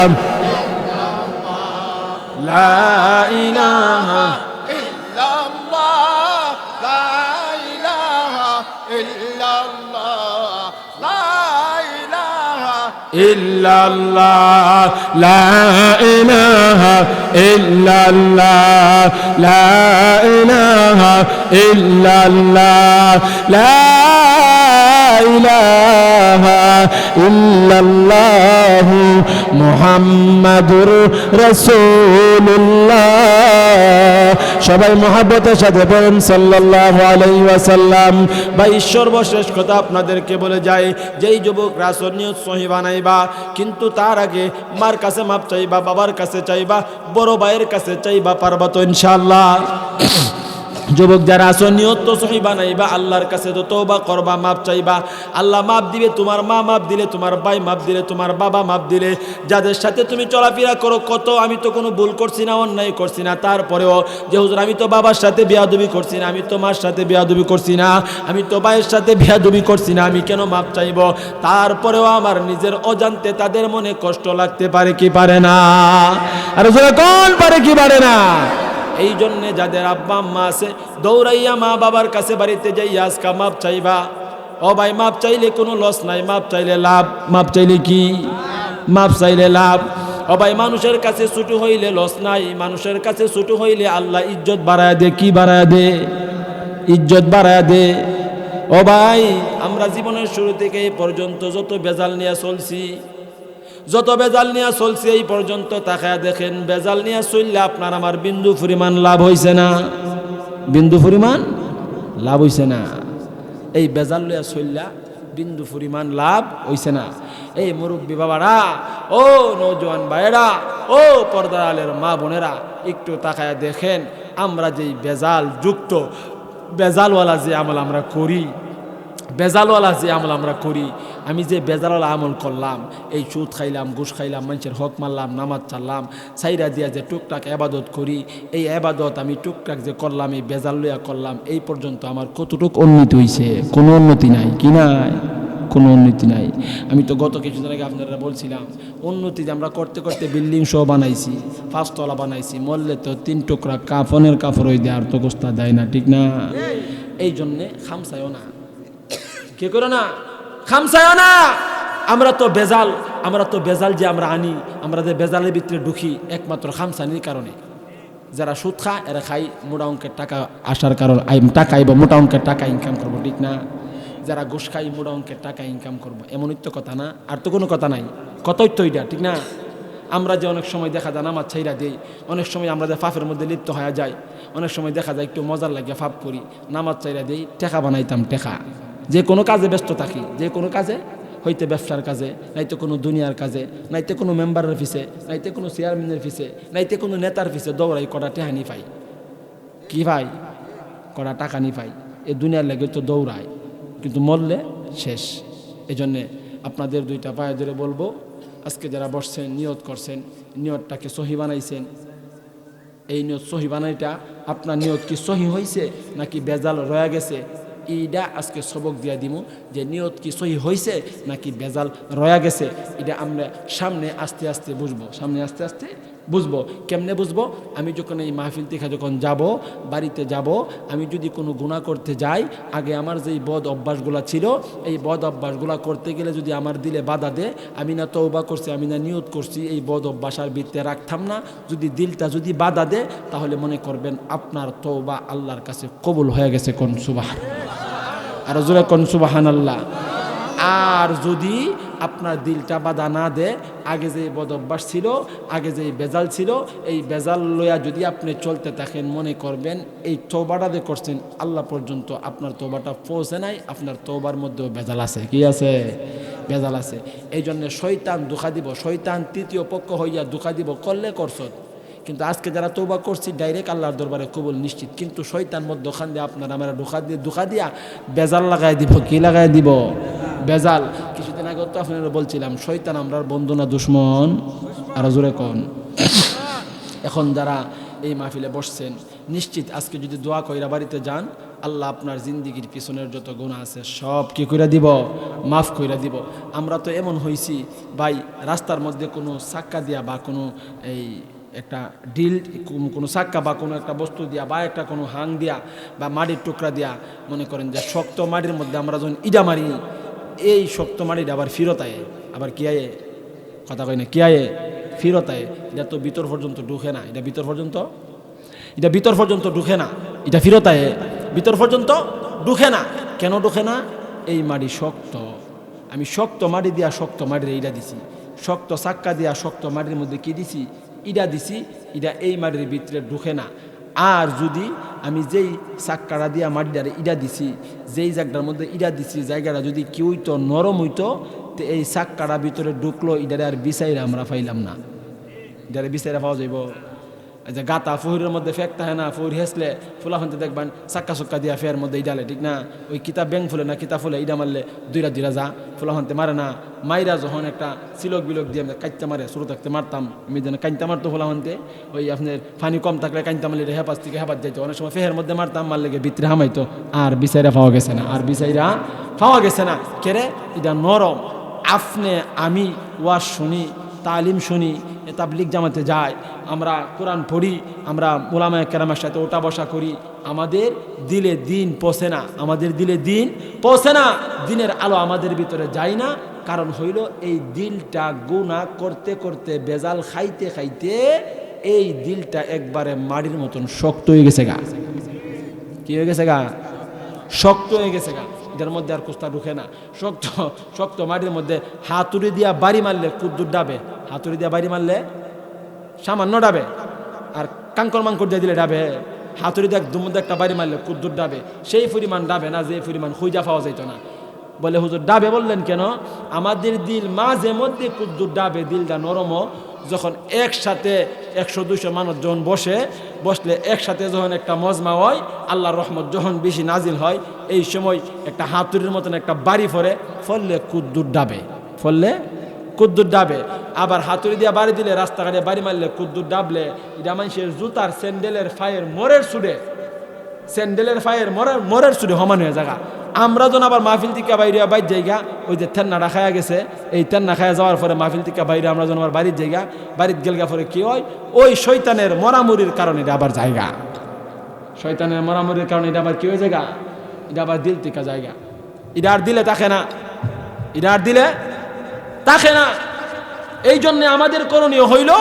লা ইলাহা ইল্লাল্লাহ, লা ইলাহা ইল্লাল্লাহ, লা ইলাহা ইল্লাল্লাহ, লা ইলাহা ইল্লাল্লাহ, লা ইলাহা ইল্লাল্লাহ, লা ইলাহা ইল্লাল্লাহ, মুহাম্মাদুর রাসূলুল্লাহ। সবাই মহব্বতের সাথে বলেন সাল্লাল্লাহু আলাইহি ওয়াসাল্লাম। ভাই সর্বশেষ কথা আপনাদেরকে বলে যাই, যেই যুবক রাসূল নিয়ত সহি বানাইবা, কিন্তু তার আগে মার কাছে মাপ চাইবা, বাবার কাছে চাইবা, বড় ভাইয়ের কাছে চাইবা, পারবা তো ইনশাআল্লাহ? যুবক যারা আছো নিয়ত তো সহি বানাইবা, আল্লাহর কাছে তো তওবা করবা, মাপ চাইবা। আল্লাহ মাপ দিবে, তোমার মা মাপ দিলে, তোমার ভাই মাপ দিলে, তোমার বাবা মাপ দিলে, যাদের সাথে তুমি চলাফেরা করো, কত আমি তো কোনো ভুল করছি না, অন্যায় করছি না, তারপরেও যে হুজুর আমি তো বাবার সাথে বেয়াদবি করছি না, আমি তো মার সাথে বেয়াদবি করছি না, আমি তো ভাইয়ের সাথে বেয়াদবি করছি না, আমি কেন মাপ চাইব? তারপরেও আমার নিজের অজান্তে তাদের মনে কষ্ট লাগতে পারে কি পারে না? আর কোন পারে কি পারে না? এই জন্যে যাদের আব্বা আম্মা আছে, দৌড়াইয়া মা বাবার কাছে বাড়িতে যাইয়া আজকা মাপ চাইবা। ও ভাই, মাপ চাইলে কোনো লস নাই, মাপ চাইলে লাভ। মাপ চাইলে কি? মাপ চাইলে লাভ। ও ভাই, মানুষের কাছে ছুটু হইলে লস নাই, মানুষের কাছে ছুটু হইলে আল্লাহ ইজ্জত বাড়ায় দে। কি বাড়ায় দে? ইজ্জত বাড়ায় দে। ও ভাই, আমরা জীবনের শুরু থেকে এই পর্যন্ত যত বেজাল নিয়ে চলছি, এই পর্যন্ত তাকায় দেখেন, বেজাল নিয়ে চললে আপনার আমার বিন্দু পরিমাণ লাভ হইছে না? বিন্দু পরিমাণ লাভ হইছে না। এই বেজাল নিয়ে চললা বিন্দু পরিমাণ লাভ হইছে না। এই মুরব্বী বাবারা, ও নওজোয়ান ভাইয়েরা, ও পর্দার আলের মা বোনেরা, একটু তাকায় দেখেন, আমরা যেই বেজাল যুক্ত, বেজালওয়ালা যে আমল আমরা করি, আমি যে বেজালওয়ালা আমল করলাম, এই সুদ খাইলাম, ঘুষ খাইলাম, মানুষের হক মারলাম, নামাজ চাললাম, সাইরা দিয়া যে টুকটাক আবাদত করি, এই আবাদত আমি টুকটাক যে করলাম, এই বেজাল লইয়া করলাম, এই পর্যন্ত আমার কতটুক উন্নতি হইছে? কোনো উন্নতি নাই। কি নাই? কোনো উন্নতি নাই। আমি তো গত কিছুদিন আগে আপনারা বলছিলাম, উন্নতি যে আমরা করতে করতে বিল্ডিং সহ বানাইছি, 5 তলা বানাইছি, মরলে তো 3 টুকরা কাফনের কাপড় হয়ে দেয়, আর তো গোস্তা দেয় না, ঠিক না? এই জন্যে খামসায়ও না, কে করো না, খামসায়ও না। আমরা তো বেজাল যে আমরা আনি, আমরা যে বেজালের ভিতরে ঢুকি, একমাত্র খামসানির কারণে। যারা সুদ খায় এরা খাই মোটা অঙ্কের টাকা আসার কারণ, টাকা আইব, মোটা অঙ্কের টাকা ইনকাম করবো, ঠিক না? যারা ঘুষ খাই মোটা অঙ্কের টাকা ইনকাম করবো, এমনই তো কথা না? আর তো কোনো কথা নাই, কতই তো এটা, ঠিক না? আমরা যে অনেক সময় দেখা যায় নামাজ ছাইরা দেই, অনেক সময় আমরা যে ফাফের মধ্যে লিপ্ত হয়ে যাই, অনেক সময় দেখা যায় একটু মজার লাগে ফাপ করি, নামাজ ছাইরা দেই, টেকা বানাইতাম, টেকা। যে কোনো কাজে ব্যস্ত থাকি, যে কোনো কাজে, হইতে ব্যবসার কাজে, নাইতে কোনো দুনিয়ার কাজে, নাইতে কোনো মেম্বারের পিছে, নাইতে কোনো চেয়ারম্যানের পিছে, নাইতে কোনো নেতার পিছে দৌড়াই, কটা টেহানি পাই। কি ভাই? কটা টাকা নি পাই, এই দুনিয়ার লাগে তো দৌড়ায়, কিন্তু মরলে শেষ। এই জন্যে আপনাদের 2টা পায়ে ধরে বলবো, আজকে যারা বসছেন, নিয়ত করছেন, নিয়তটাকে সহি বানাইছেন, এই নিয়ত সহি বানাইটা আপনার নিয়ত কি সহি হয়েছে নাকি বেজাল রয়ে গেছে, এইটা আজকে সবক দিয়া দিব, যে নিয়ত কি সহি হয়েছে নাকি বেজাল রয়া গেছে। এটা আমরা সামনে আস্তে আস্তে বুঝবো, বুঝবো। কেমনে বুঝবো? আমি যখন এই মাহফিল থেকে যখন যাব, বাড়িতে যাব, আমি যদি কোনো গুনাহ করতে যাই, আগে আমার যেই বদ অভ্যাসগুলো ছিল, এই বদ অভ্যাসগুলো করতে গেলে যদি আমার দিলে বাধা দেয়, আমি না তওবা করছি, আমি না নিয়ত করছি, এই বদ অভ্যাস আর ভিতরে রাখতাম না, যদি দিলটা যদি বাধা দেয়, তাহলে মনে করবেন আপনার তওবা আল্লাহর কাছে কবুল হয়ে গেছে। কোন সুবহান, আর জোরে কোন সুবহানাল্লাহ। আর যদি আপনার দিলটা বাধা না দেয়, আগে যে বদ অভ্যাস ছিল, আগে যে বেজাল ছিল, এই বেজাল লইয়া যদি আপনি চলতে থাকেন, মনে করবেন এই তওবাটা যে করছেন, আল্লাহ পর্যন্ত আপনার তওবাটা পৌঁছে নাই, আপনার তওবার মধ্যেও বেজাল আছে। কি আছে? বেজাল আছে। এই জন্য শয়তান ধোঁকা দিব, শয়তান তৃতীয় পক্ষ হইয়া ধোঁকা দিব, করলে করছত। কিন্তু আজকে যারা তওবা করছি, ডাইরেক্ট আল্লাহর দরবারে কবুল নিশ্চিত। কিন্তু শয়তান মধ্যে ওখান দিয়ে আপনার আমরা ধোঁকা দিয়া বেজাল লাগাই দিব। কি লাগাই দিব? বেজাল। কিছুদিন আগে তো আপনারা বলছিলাম, শয়তান আমরার বন্ধু না দুশ্মন? আর জোরে কোন। এখন যারা এই মাহফিলে বসছেন, নিশ্চিত আজকে যদি দোয়া কইরা বাড়িতে যান, আল্লাহ আপনার জিন্দিগির পিছনের যত গুনাহ আছে সব কি কইরা দিব? মাফ কইরা দিব। আমরা তো এমন হইছি ভাই, রাস্তার মধ্যে কোনো চাক্কা দিয়া বা কোনো এই একটা ডিল, কোনো চাক্কা বা কোনো একটা বস্তু দিয়া বা একটা কোনো হাং দিয়া বা মাটির টুকরা দিয়া, মনে করেন যে শক্ত মাটির মধ্যে আমরা যখন ইডা মারি, এই শক্ত মাটিটা আবার ফিরত আয়ে, আবার কি আয়ে, কথা কই না, কি আয়ে, ফিরত আয়ে। এটা তো ভিতর পর্যন্ত ঢুকে না, এটা ভিতর পর্যন্ত ঢুকে না, এটা ফিরত আয়ে, ভিতর পর্যন্ত ঢুকে না। কেন ঢুকে না? এই মাটি শক্ত, আমি শক্ত মাটি দিয়া শক্ত মাটির ইডা দিছি, শক্ত চাক্কা দিয়া শক্ত মাটির মধ্যে কি দিছি? ইডা দিছি। ইডা এই মাটির ভিতরে ঢুকে না। আর যদি আমি যেই চাক্কাটা দিয়া মাটিটারে ইডা দিছি, যেই জায়গাটার মধ্যে ইডা দিছি, জায়গাটা যদি কি হইতো, নরম হইতো, তো এই চাক্কাটা ভিতরে ঢুকলো, ইডারে আর বিচাইরা আমরা পাইলাম না। ইডারে বিচাইরা পাওয়া যাইব? এই যে গাতা ফুহুরের মধ্যে ফেকতে হয় না, ফুহুর হেসলে ফুলা হতে দেখবেন চাক্কা চক্কা দিয়া ফের মধ্যে ইডালে, ঠিক না? ওই কিতাব ব্যাং ফুলে না কিতাব ফুলে ইডা মারলে দুইরা যা ফুলা হতে মারে না। মাইরা যখন একটা সিলক বিলক দিয়ে কাইতে মারে, শুরু থাকতে মারতাম আমি, যেন কাইতে মারতো ফুলা হতে, ওই আপনার পানি কম থাকলে কাইতে মারলে হেপাস থেকে হেপাত যাইতো, অনেক সময় ফেহের মধ্যে মারতাম, মারলে ভিতরে হামাইতো, আর বিচাইরা পাওয়া গেছে না, আর বিচাইরা পাওয়া গেছে না। কেরে এটা নরম। আপনি আমি ওয়াজ শুনি, তালিম শুনি, তাবলিগ জামাতে যাই, আমরা কোরআন পড়ি, আমরা উলামায়ে কেরামের সাথে ওঠা বসা করি, আমাদের দিলে দিন পৌঁছে না, আমাদের দিলে দিন পৌঁছে না, দিনের আলো আমাদের ভিতরে যায় না। কারণ হইল এই দিলটা গুনাহ করতে করতে, বেজাল খাইতে খাইতে এই দিলটা একবারে মাটির মতন শক্ত হয়ে গেছে গা। কি হয়ে গেছে গা? শক্ত হয়ে গেছে গা। এটার মধ্যে আর কুস্তা ঢুকে না। শক্ত শক্ত মাটির মধ্যে হাতুড়ি দিয়া বাড়ি মারলে কুদ্দুর ডাবে, হাতুড়ি দিয়া বাড়ি মারলে সামান্য ডাবে, আর কাঙ্কর মাঙ্কর দিয়ে দিলে ডাবে। হাতুড়ি দিয়ে একদম মধ্যে একটা বাড়ি মারলে কুদ্দুর ডাবে, সেই পরিমাণ ডাবে না যে পরিমাণ খুঁজা পাওয়া যাইত না। বলে হুজুর ডাবে বললেন কেন? আমাদের দিল মাঝে মধ্যে কুদ্দুর ডাবে, দিলটা নরম। যখন একসাথে 100-200 মানুষ যখন বসলে একসাথে যখন একটা মজমা হয়, আল্লাহর রহমত যখন বেশি নাজিল হয়, এই সময় একটা হাতুড়ির মতন একটা বাড়ি ফললে কুদ্দুর ডাবে, ফললে কুদ্দুর ডাবে। আবার হাতুড়ি দিয়ে বাড়ি দিলে, রাস্তাঘাটে বাড়ি মারলে কুদ্দুর ডাবলে, এটা মানুষের জুতার স্যান্ডেলের ফায়ের মোড়ের সুডে, স্যান্ডেলের ফায়ের মোড়ের সুডে সমান হয়ে জায়গা। আমরা যখন আবার মাহফিল থেকে বাইরে বাইর জায়গা, ওই যে তেন্নাটা খায়া গেছে, এই তেন্না খায়া যাওয়ার পরে মাহফিল থেকে বাইরে আমরা যখন আবার বাড়ির জায়গা, বাড়ির গেলগা পরে কি হয়? ওই শয়তানের মরামুরির কারণে এটা আবার জায়গা, শয়তানের মরামুরির কারণে এটা আবার কি হয়ে জায়গা? এটা আবার দিল থেকে জায়গা। এটা আর দিলে থাকে না, এটা আর দিলে থাকে না। এই জন্যে আমাদের করণীয় হইল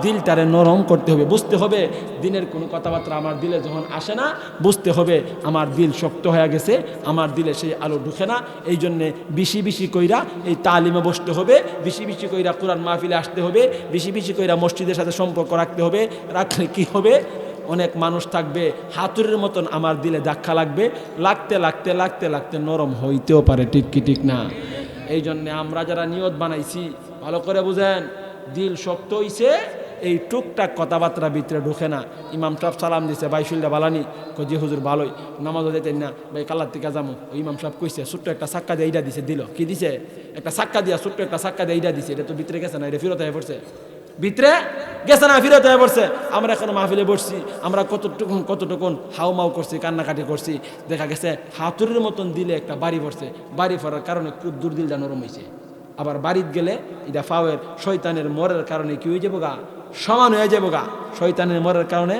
দিলটারে নরম করতে হবে। বুঝতে হবে দিনের কোনো কথাবার্তা আমার দিলে যখন আসে না, বুঝতে হবে আমার দিল শক্ত হয়ে গেছে, আমার দিলে সেই আলো ঢুকে না। এই জন্যে বেশি বেশি কইরা এই তালিমে বসতে হবে, বেশি বেশি কইরা কোরআন মাহফিলে আসতে হবে, বেশি বেশি কইরা মসজিদের সাথে সম্পর্ক রাখতে হবে। রাখলে কি হবে? অনেক মানুষ থাকবে হাতুড়ির মতন আমার দিলে ধাক্কা লাগবে, লাগতে লাগতে লাগতে লাগতে নরম হইতেও পারে, ঠিক কি ঠিক না? এই জন্যে আমরা যারা নিয়ত বানাইছি ভালো করে বুঝেন, দিল শক্ত হইছে, এই টুকটাক কথাবার্তা ভিতরে ঢুকে না। ইমাম সাহেব সালাম দিছে, ভাই শুনলে বালানি, জি হুজুর ভালোই, নামাজও দিতেন না ভাই, কালার থেকে যাবো। ইমাম সাহেব কইছে ছোট্ট একটা সাক্কা দিয়ে এইটা দিছে, দিল কি দিছে? একটা সাক্কা দিয়া, ছোট্ট একটা সাক্কা দিয়ে এইটা দিছে। এটা তো ভিতরে গেছে না, এটা ফিরত হয়ে পড়ছে, ভিতরে গেছে না, ফিরত হয়ে পড়ছে। আমরা এখন মাহফিলে বসছি, আমরা কতটুকুন হাউমাউ করছি, কান্নাকাটি করছি, দেখা গেছে হাতুড়ির মতন দিলে একটা বাড়ি পড়ছে। বাড়ি পড়ার কারণে খুব দূর দিলটা নরম হয়েছে। আবার বাড়িতে গেলে এটা ফাওয়ের শয়তানের মরের কারণে কি হয়ে যাবো গা? সমান হয়ে যাবো গা। শয়তানের মরের কারণে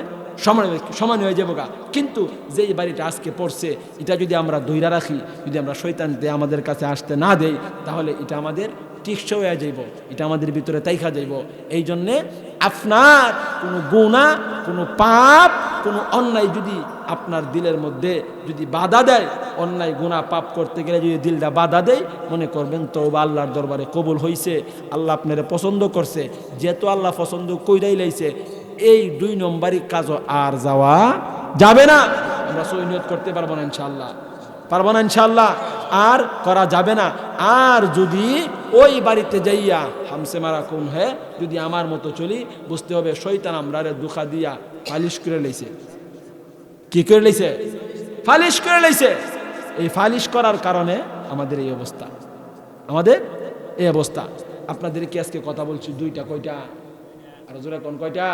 সমান হয়ে যাবো গা। কিন্তু যেই বাড়িটা আজকে পড়ছে, এটা যদি আমরা ধইরা রাখি, যদি আমরা শয়তানতে আমাদের কাছে আসতে না দেই, তাহলে এটা আমাদের টিকসই হয়ে যাইব, এটা আমাদের ভিতরে তাইখা যাইব। এই জন্যে আপনার কোনো গুনাহ, কোনো পাপ, কোনো অন্যায় যদি আপনার দিলের মধ্যে যদি বাধা দেয়, অন্যায় গুনাহ পাপ করতে গেলে যদি দিলটা বাধা দেয়, মনে করবেন তওবা আল্লাহর দরবারে কবুল হইছে, আল্লাহ আপনারে পছন্দ করছে। যেহেতু আল্লাহ পছন্দ কইরাই লাইছে, এই 2 নম্বরই কাজও আর যাওয়া যাবে না। আমরা সই নিয়ত করতে পারবো না ইনশাআল্লাহ, পারবো না ইনশাআল্লাহ, আর করা যাবে না। আর যদি ওই বাড়িতে যাইয়া হামসে মারা কোন হ্যাঁ, যদি আমার মতো চলি, বুঝতে হবে শয়তান আমরারে দুঃখা দিয়া ফালিশ করে লইছে। কি করে লইছে? ফালিশ করে লইছে। এই ফালিশ করার কারণে আমাদের এই অবস্থা, আমাদের এই অবস্থা। আপনাদেরকে আজকে কথা বলছি দুইটা, কয়টা? আর জোরে কোন কয়টা?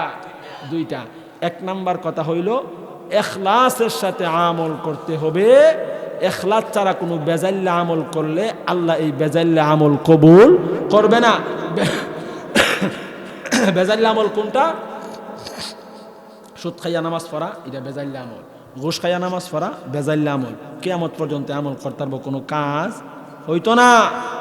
দুইটা। 1 নাম্বার কথা হইল ইখলাসের সাথে আমল করতে হবে। ইখলাস ছাড়া কোনো বেজাল্লা আমল করলে আল্লাহ এই বেজাল্লা আমল কবুল করবে না। বেজাল্লা আমল কোনটা? সুদ খাইয়া নামাজ পড়া, এটা বেজাল্লা আমল। ঘুষ খাইয়া নামাজ পড়া বেজাল্লা আমল। কিয়ামত পর্যন্ত আমল করতে পারবো কোনো কাজ হইতো না।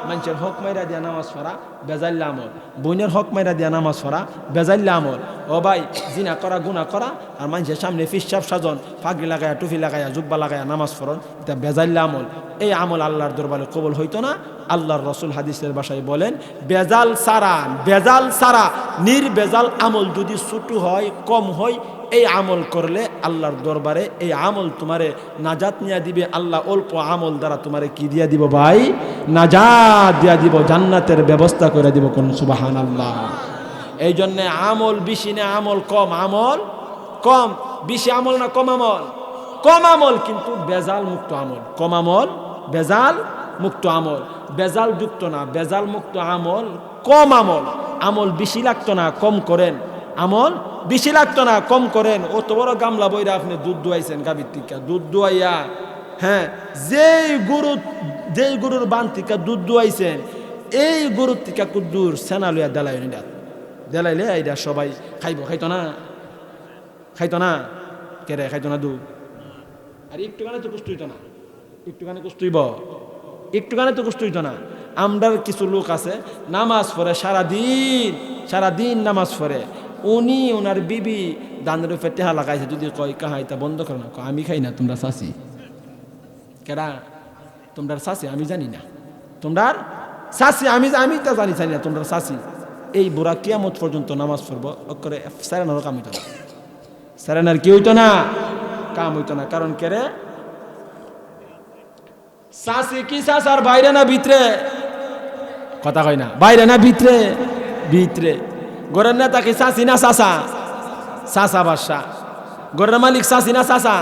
মানুষের হক মাইরা দিয়া নামাজ পড়া বেজাল্লা আমল। বইনের হক মাইরা দিয়া নামাজ পড়া বেজাল্লা আমল। ও ভাই, জিনা করা, গুনাহ করা, আর মানুষের সামনে ফিসচাপ সাজন, ফাগড়ি লাগায়া, টুপি লাগায়া, জুব্বা লাগায়া নামাজ পড়ন, এটা বেজাল্লা আমল। এই আমল আল্লাহর দরবারে কবুল হইতো না। আল্লাহর রসুল হাদিসের ভাষায় বলেন, বেজাল সারা নির্বেজাল আমল যদি ছোট হয়, কম হয়, এই আমল করলে আল্লাহর দরবারে এই আমল তোমারে নাজাত নিয়ে দিবে। আল্লাহ অল্প আমল দ্বারা তোমারে কি দিয়া দিব ভাই? নাজাত দিয়া দিব, জান্নাতের ব্যবস্থা করে দিব। কোন সুবহানাল্লাহ। এই জন্যে আমল বেশি না আমল কম, আমল কম, বেশি আমল না কম আমল, কম আমল কিন্তু বেজাল মুক্ত আমল, কম আমল বেজাল মুক্ত আমল, বেজাল যুক্ত না বেজাল মুক্ত আমল, কম আমল, আমল বেশি লাগতো না কম করেন, আমল বেশি লাগতো না কম করেন। অত বড় গামলা বইরা আপনি দুধ দুয়াইছেন গাভীর টিকা, দুধ দুয়াইয়া হ্যাঁ যেই গরুর বান টিকা দুধ দুয়াইছেন এই গরুর টিকা কুদ্দুর সেনা লইয়া দেলাই দেলাইলে এইটা সবাই খাইব, খাইতো না, খাইতো না, কেরে খাইতো না দুধ, আর একটুখানে তো কষ্ট হইতো না, একটুখানে কষ্ট হইব, একটুখানে তো কষ্ট হইতো না। আমরার কিছু লোক আছে নামাজ পড়ে সারাদিন নামাজ পড়ে, উনি ওনার বিবি দানের উপরে টেহা লাগাইছে, যদি কয় কাহা এটা বন্ধ করে না, আমি খাই না, তোমরা চাষি কেরা, তোমরা চাষি আমি জানি না, তোমরা চাষি আমি তা জানি না, তোমরা চাষি। এই বুড়া কিয়ামত পর্যন্ত নামাজ পড়বো করে সারেনারও কাম হইতো না, সারেনার কি হইতো না, কাম হইতো না। কারণ কেরে চাষি কি চাষার বাইরে না ভিতরে, কথা কয় না, বাইরে না ভিতরে, ভিতরে ঘরের নেতা কি চাষি না চাষা, চাষা বাদশা, ঘরের মালিক চাষি না চাষা,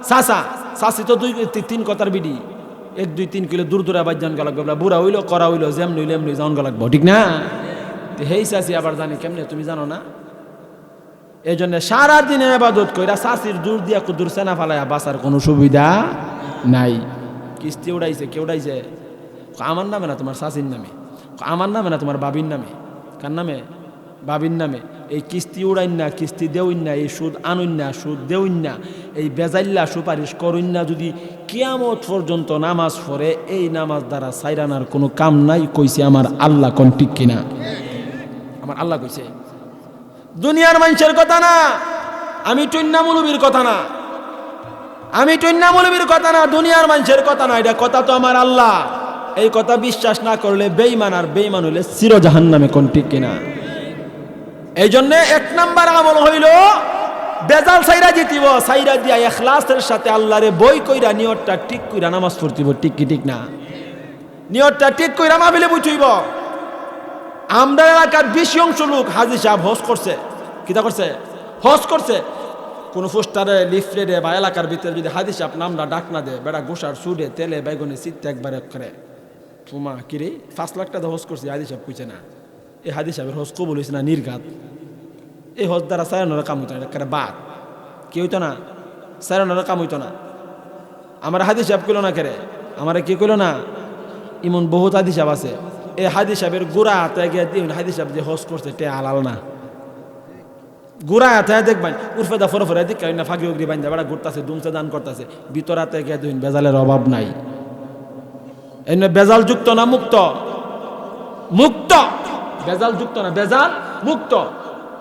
চাষা, চাষি তো 2-3 কথার বিডি, 1-2-3 কিলো দূর দূরে আবার জান লাগবে, বুড়া হইলো করা হইলো যেমনি হইলো এমনি জান লাগবো, ঠিক না? হেই চাষি আবার জানি কেমনে, তুমি জানো না? এই জন্য সারাদিনে আবাদত কইরা চাষির দূর দিয়া কুদুর সেনা ফালাইয়া বাঁচার কোনো সুবিধা নাই। কিস্তি উড়াইছে, কে উড়াইছে? আমার নামে না, তোমার চাষির নামে, আমার নামে না, তোমার বাবির নামে। কার নামে? বাবির নামে। এই কিস্তি উড়াইন না, কিস্তি দেউইন না, এই সুদ আনুন না, সুদ দেউইন না, এই বেজাইল্লা সুপারিশ করুন না, যদি কিয়ামত পর্যন্ত নামাজ পড়ে এই নামাজ দ্বারা সাইরানার কোনো কাম নাই, কইছে আমার আল্লাহ। কোন ঠিক কিনা? আমার আল্লাহ কইছে। দুনিয়ার মানুষের কথা না, আমি টুন্না মৌলবীর কথা না, আমি টুন্না মৌলবীর কথা না, দুনিয়ার মানুষের কথা না, এটা কথা তো আমার আল্লাহ। এই কথা বিশ্বাস না করলে বেঈমান, আর বেঈমান হইলে চির জাহান্নামে। কোন ঠিক কিনা? এই জন্য 1 নাম্বার আমল হইল বেজাল সাইরা জিতিব, সাইরা দিয়া ইখলাসের সাথে আল্লাহরে বই কইরা নিয়তটা ঠিক কইরা নামাজ পড়তিব। ঠিক কি ঠিক না? নিয়তটা ঠিক কইরা মাহফিলে বুঝইব। আমরা এলাকার বেশি অংশ লোক হাজী সাহেব হজ করছে, কিতা করছে? হজ করছে। কোন পোস্টারে লিফলেটে বা এলাকার ভিতরে যদি হাজী সাহেব নামটা ডাক না দেয়, বেড়া গোসার সুডে তেলে বেগুনে চিত্তে একবারে করে তোমা কিরে 5 লাখ টাকা হজ করছে, হাজী সাহেব কইছে না। এই হাজী সাহেবের হজ কবুল হয়েছে না? নির্ঘাত। এই হজ দ্বারা সায়নার কাম হইতো না, একটা বাদ কি হইতো না, সায়নার কাম হইতো না। আমার হাজী সাহেব কইল না কেরে, আমার কি কইল না? এমন বহুত হাজী সাহেব আছে, এই হাজী সাহেবের গোড়া হাতে গিয়ে দিন হাজী সাহেব যে হজ করছে টে হালাল না। গোড়া হাতে দেখবেন উর্ফেদা ফরে ফরে দিক না, ফাঁকি উগরি বাইন্দা বেড়া ঘুরতেছে, দুমছে দান করতেছে, ভিতর হাতে গিয়ে দিন বেজালের অভাব নাই। এই বেজাল যুক্ত না মুক্ত? মুক্ত। বেজাল যুক্ত না, বেজাল মুক্ত।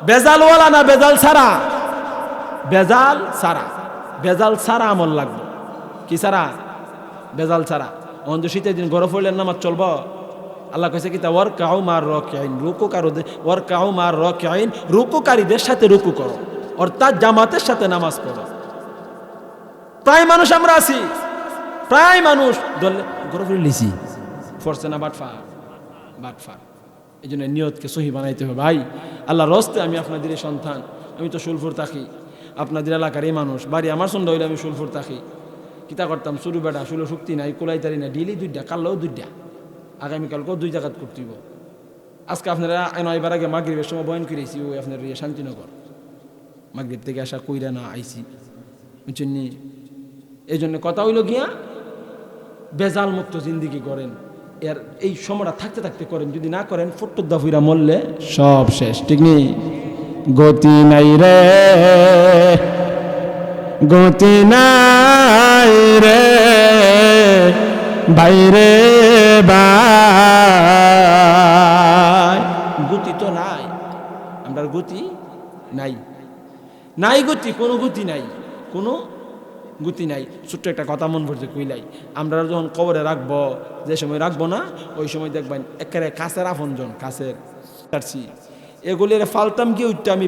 বেজালওয়ালা না বেজাল ছাড়া? বেজাল ছাড়া। বেজাল ছাড়া আমল লাগবে। কি ছাড়া? বেজাল ছাড়া। অন্ত শীতের দিন গরম পড়লে নামাজ চলবো? আল্লাহ কইছে কি? ওয়ারকাউ মার রাকিঈন, ওয়ারকাউ মার রাকিঈন, রুকুকারীদের সাথে রুকু করো, অর্থাৎ জামাতের সাথে নামাজ পড়ো। প্রায় মানুষ আমরা আছি, প্রায় মানুষ দলে গরম পড়ে লিছি, ফরছে না বাটফার। এই জন্য নিয়তকে সহি বানাইতে হবে। ভাই আল্লাহর রাস্তায় আমি আপনাদের সন্তান, আমি তো শুলপুর থাকি, আপনাদের এলাকার এই মানুষ, বাড়ি আমার সন্ধ্যা হইলে আমি শুলপুর থাকি। কিতা করতাম? শুরু বেটা শুলো শক্তি নাই, কোলাইতারি না, ডেলি 2টা, কালও 2টা, আগামীকালকেও 2 জায়গাত করতেইব। আজকে আপনারা এবার আগে মাগরিবের সময় বয়ান করেছি, ওই আপনার শান্তিনগর, মাগরিব থেকে আসা কইরা না আইসি, বুঝছেন নি? এই জন্য কথা হইল গিয়া বেজাল মুক্ত জিন্দিগি করেন। এর এই সময়টা থাকতে থাকতে করেন, যদি না করেন ফট্টুদ্দা ফুইরা মরলে সব শেষ। ঠিক নেই? গতি নাই রে, গতি নাই রে বাইরে বাই, গতি তো নাই, আমরা গতি নাই, নাই গতি, কোনো গতি নাই, কোনো গতি নাই। ছোট্ট একটা কথা মন ভরছে কইলাই, আমরা যখন কবরে রাখবো, যে সময় রাখবো না ওই সময় দেখবেন একেবারে কাছের আপনজন, কাছের কাটছি, এগুলির ফালতাম কি উঠতে আমি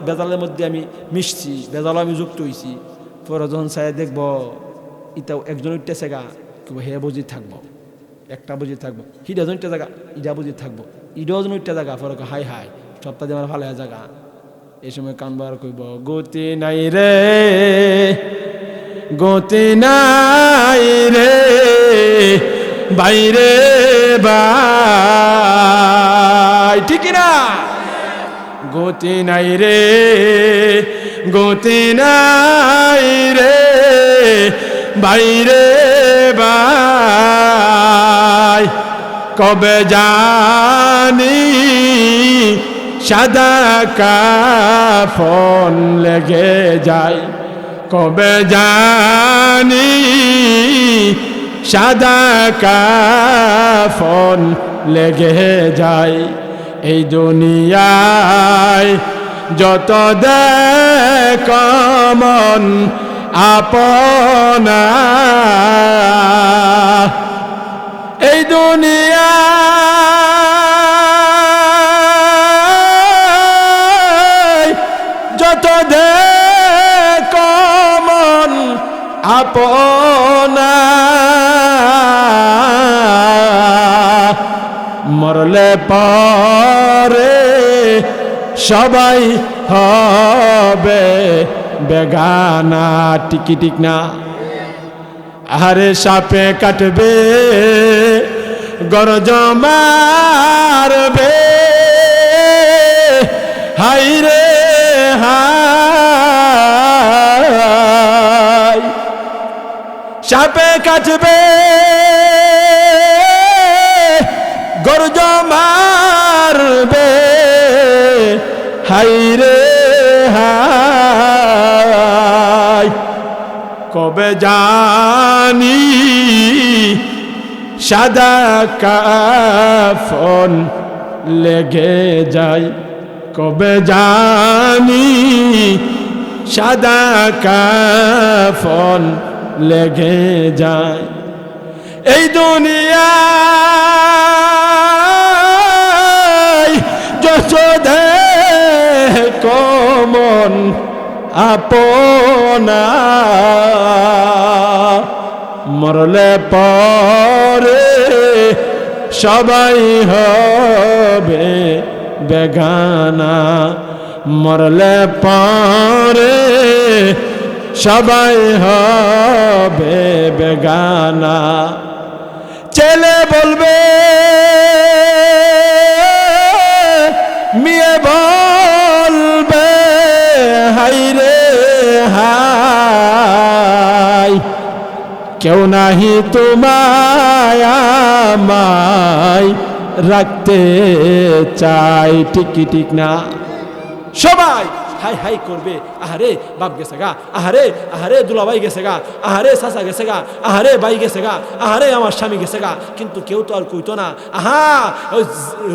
বেজালের মধ্যে আমি মিশছি, বেজাল আমি যুক্ত হয়েছি। পরে যখন চাই দেখবো ইটাও একজন উঠতে সেগা, হে বুঝি থাকবো, একটা বুঝি থাকবো, হিডাজন উঠতে জায়গা ইডা বুঝি থাকবো, ইডাজন উঠতে জায়গা, পরে হাই হাই সপ্তাহ দিয়ে আমার ভালো জায়গা এই সময় কানবার কইব গতি নাই রে গতি নাই রে বাইরে বাই ঠিক না গতি নাই রে গতি নাই রে বাইরে বাই কবে জানি সাদা কাফন লেগে যায় কবে জানি সাদা কাফন লেগে যায় এই দুনিয়ায় যত দেখমন আপনা এই দুনিয়ায় যত দেখমন আপনা মরলে পরে সবাই হবে বেগানা টিকি ঠিক না আরে সাপে কাটবে গরজ মারবে হাই রে হাই সাপে কাটবে গরজ মারবে হাই রে হাই কবে জানি সাদা কাফন লেগে যায় কবে জানি সাদা কাফন লেগে যায় এই দুনিয়ায় যত দেখমন আপনা মরলে পরে সবাই হবে বেগানা মরলে পরে সবাই হবে বেগানা ছেলে বলবে মেয়ে বলবে হাই রে হাই কেউ নাহি তোমায় আমায় রাখতে চাই ঠিকই ঠিক না সবাই হাই হাই করবে আহারে বাপ গেছে গা আহারে আহারে দুলাভাই গেছে গা আহারে চাচা গেছে গা আহারে ভাই গেছে গা আহারে আমার স্বামী গেছে গা কিন্তু কেউ তো আর কইতো না আহা ওই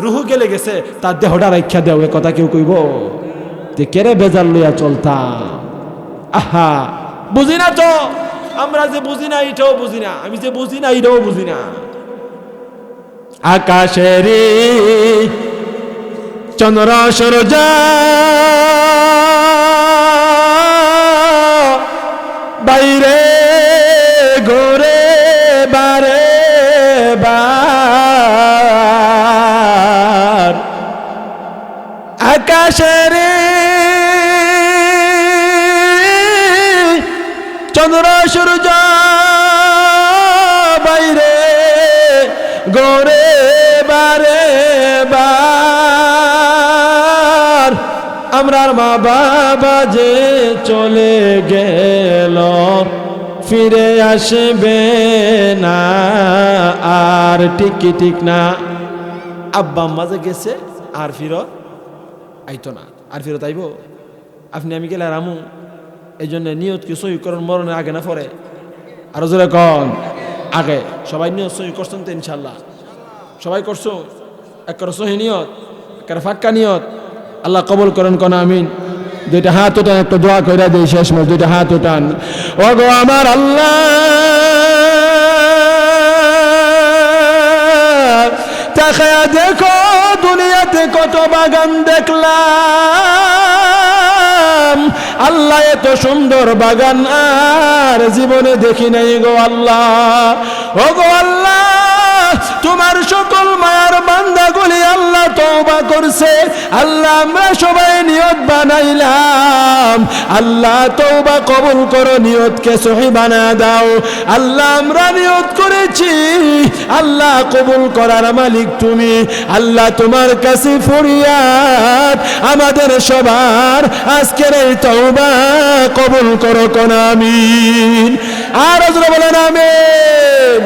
রুহু গেলে গেছে তার দেহটা রাখা দেও এ কথা কেউ কইব তে কেরে বেজার লইয়া চলতাম আহা বুঝি না তো আমরা যে বুঝি না এটাও বুঝি না আমি যে বুঝি না এটাও বুঝি না আকাশেরি চন্দ্র সূর্য বাইরে ঘুরে বারে বার আকাশের চন্দ্র সূর্য বাইরে ঘুরে বারে বার আমরার মা বাবা যে চলে গেল ফিরে আসবে না আর ঠিকই ঠিক না আব্বা আম্মা যে গেছে আর ফিরত আইতো না আর ফিরত আইব আপনি আমি গেলে রামু এই জন্য নিয়ত কি সহি করুন মরণের আগে না পরে আরো জোরে কন আগে সবাই নিয়ত সহি করছেন তো ইনশাল্লাহ সবাই করছো একবার সহি নিয়ত একবার ফাক্কা নিয়ত আল্লাহ কবুল করেন কোন আমিন দুইটা হাত উঠান একটা দোয়া কইরা দেই শেষ মাস দুইটা হাত উঠান ও গো আমার আল্লাহ তাকায়া দেখো দুনিয়াতে কত বাগান দেখলাম আল্লাহ এত সুন্দর বাগান আর জীবনে দেখি নাই গো আল্লাহ ও গো আল্লাহ তোমার সকল মায়ার বান্দা গুলি আল্লাহ তওবা করছে। আল্লাহ আমরা সবাই নিয়ত বানাইলাম, আল্লাহ তওবা কবুল করো, নিয়তকে সহি বানায় দাও। আল্লাহ আমরা নিয়ত করেছি, আল্লাহ কবুল করার মালিক তুমি। আল্লাহ তোমার কাছে ফরিয়াদ, আমাদের সবার আজকের এই তওবা কবুল করো কোন আমিন। আর বলেন আমিন।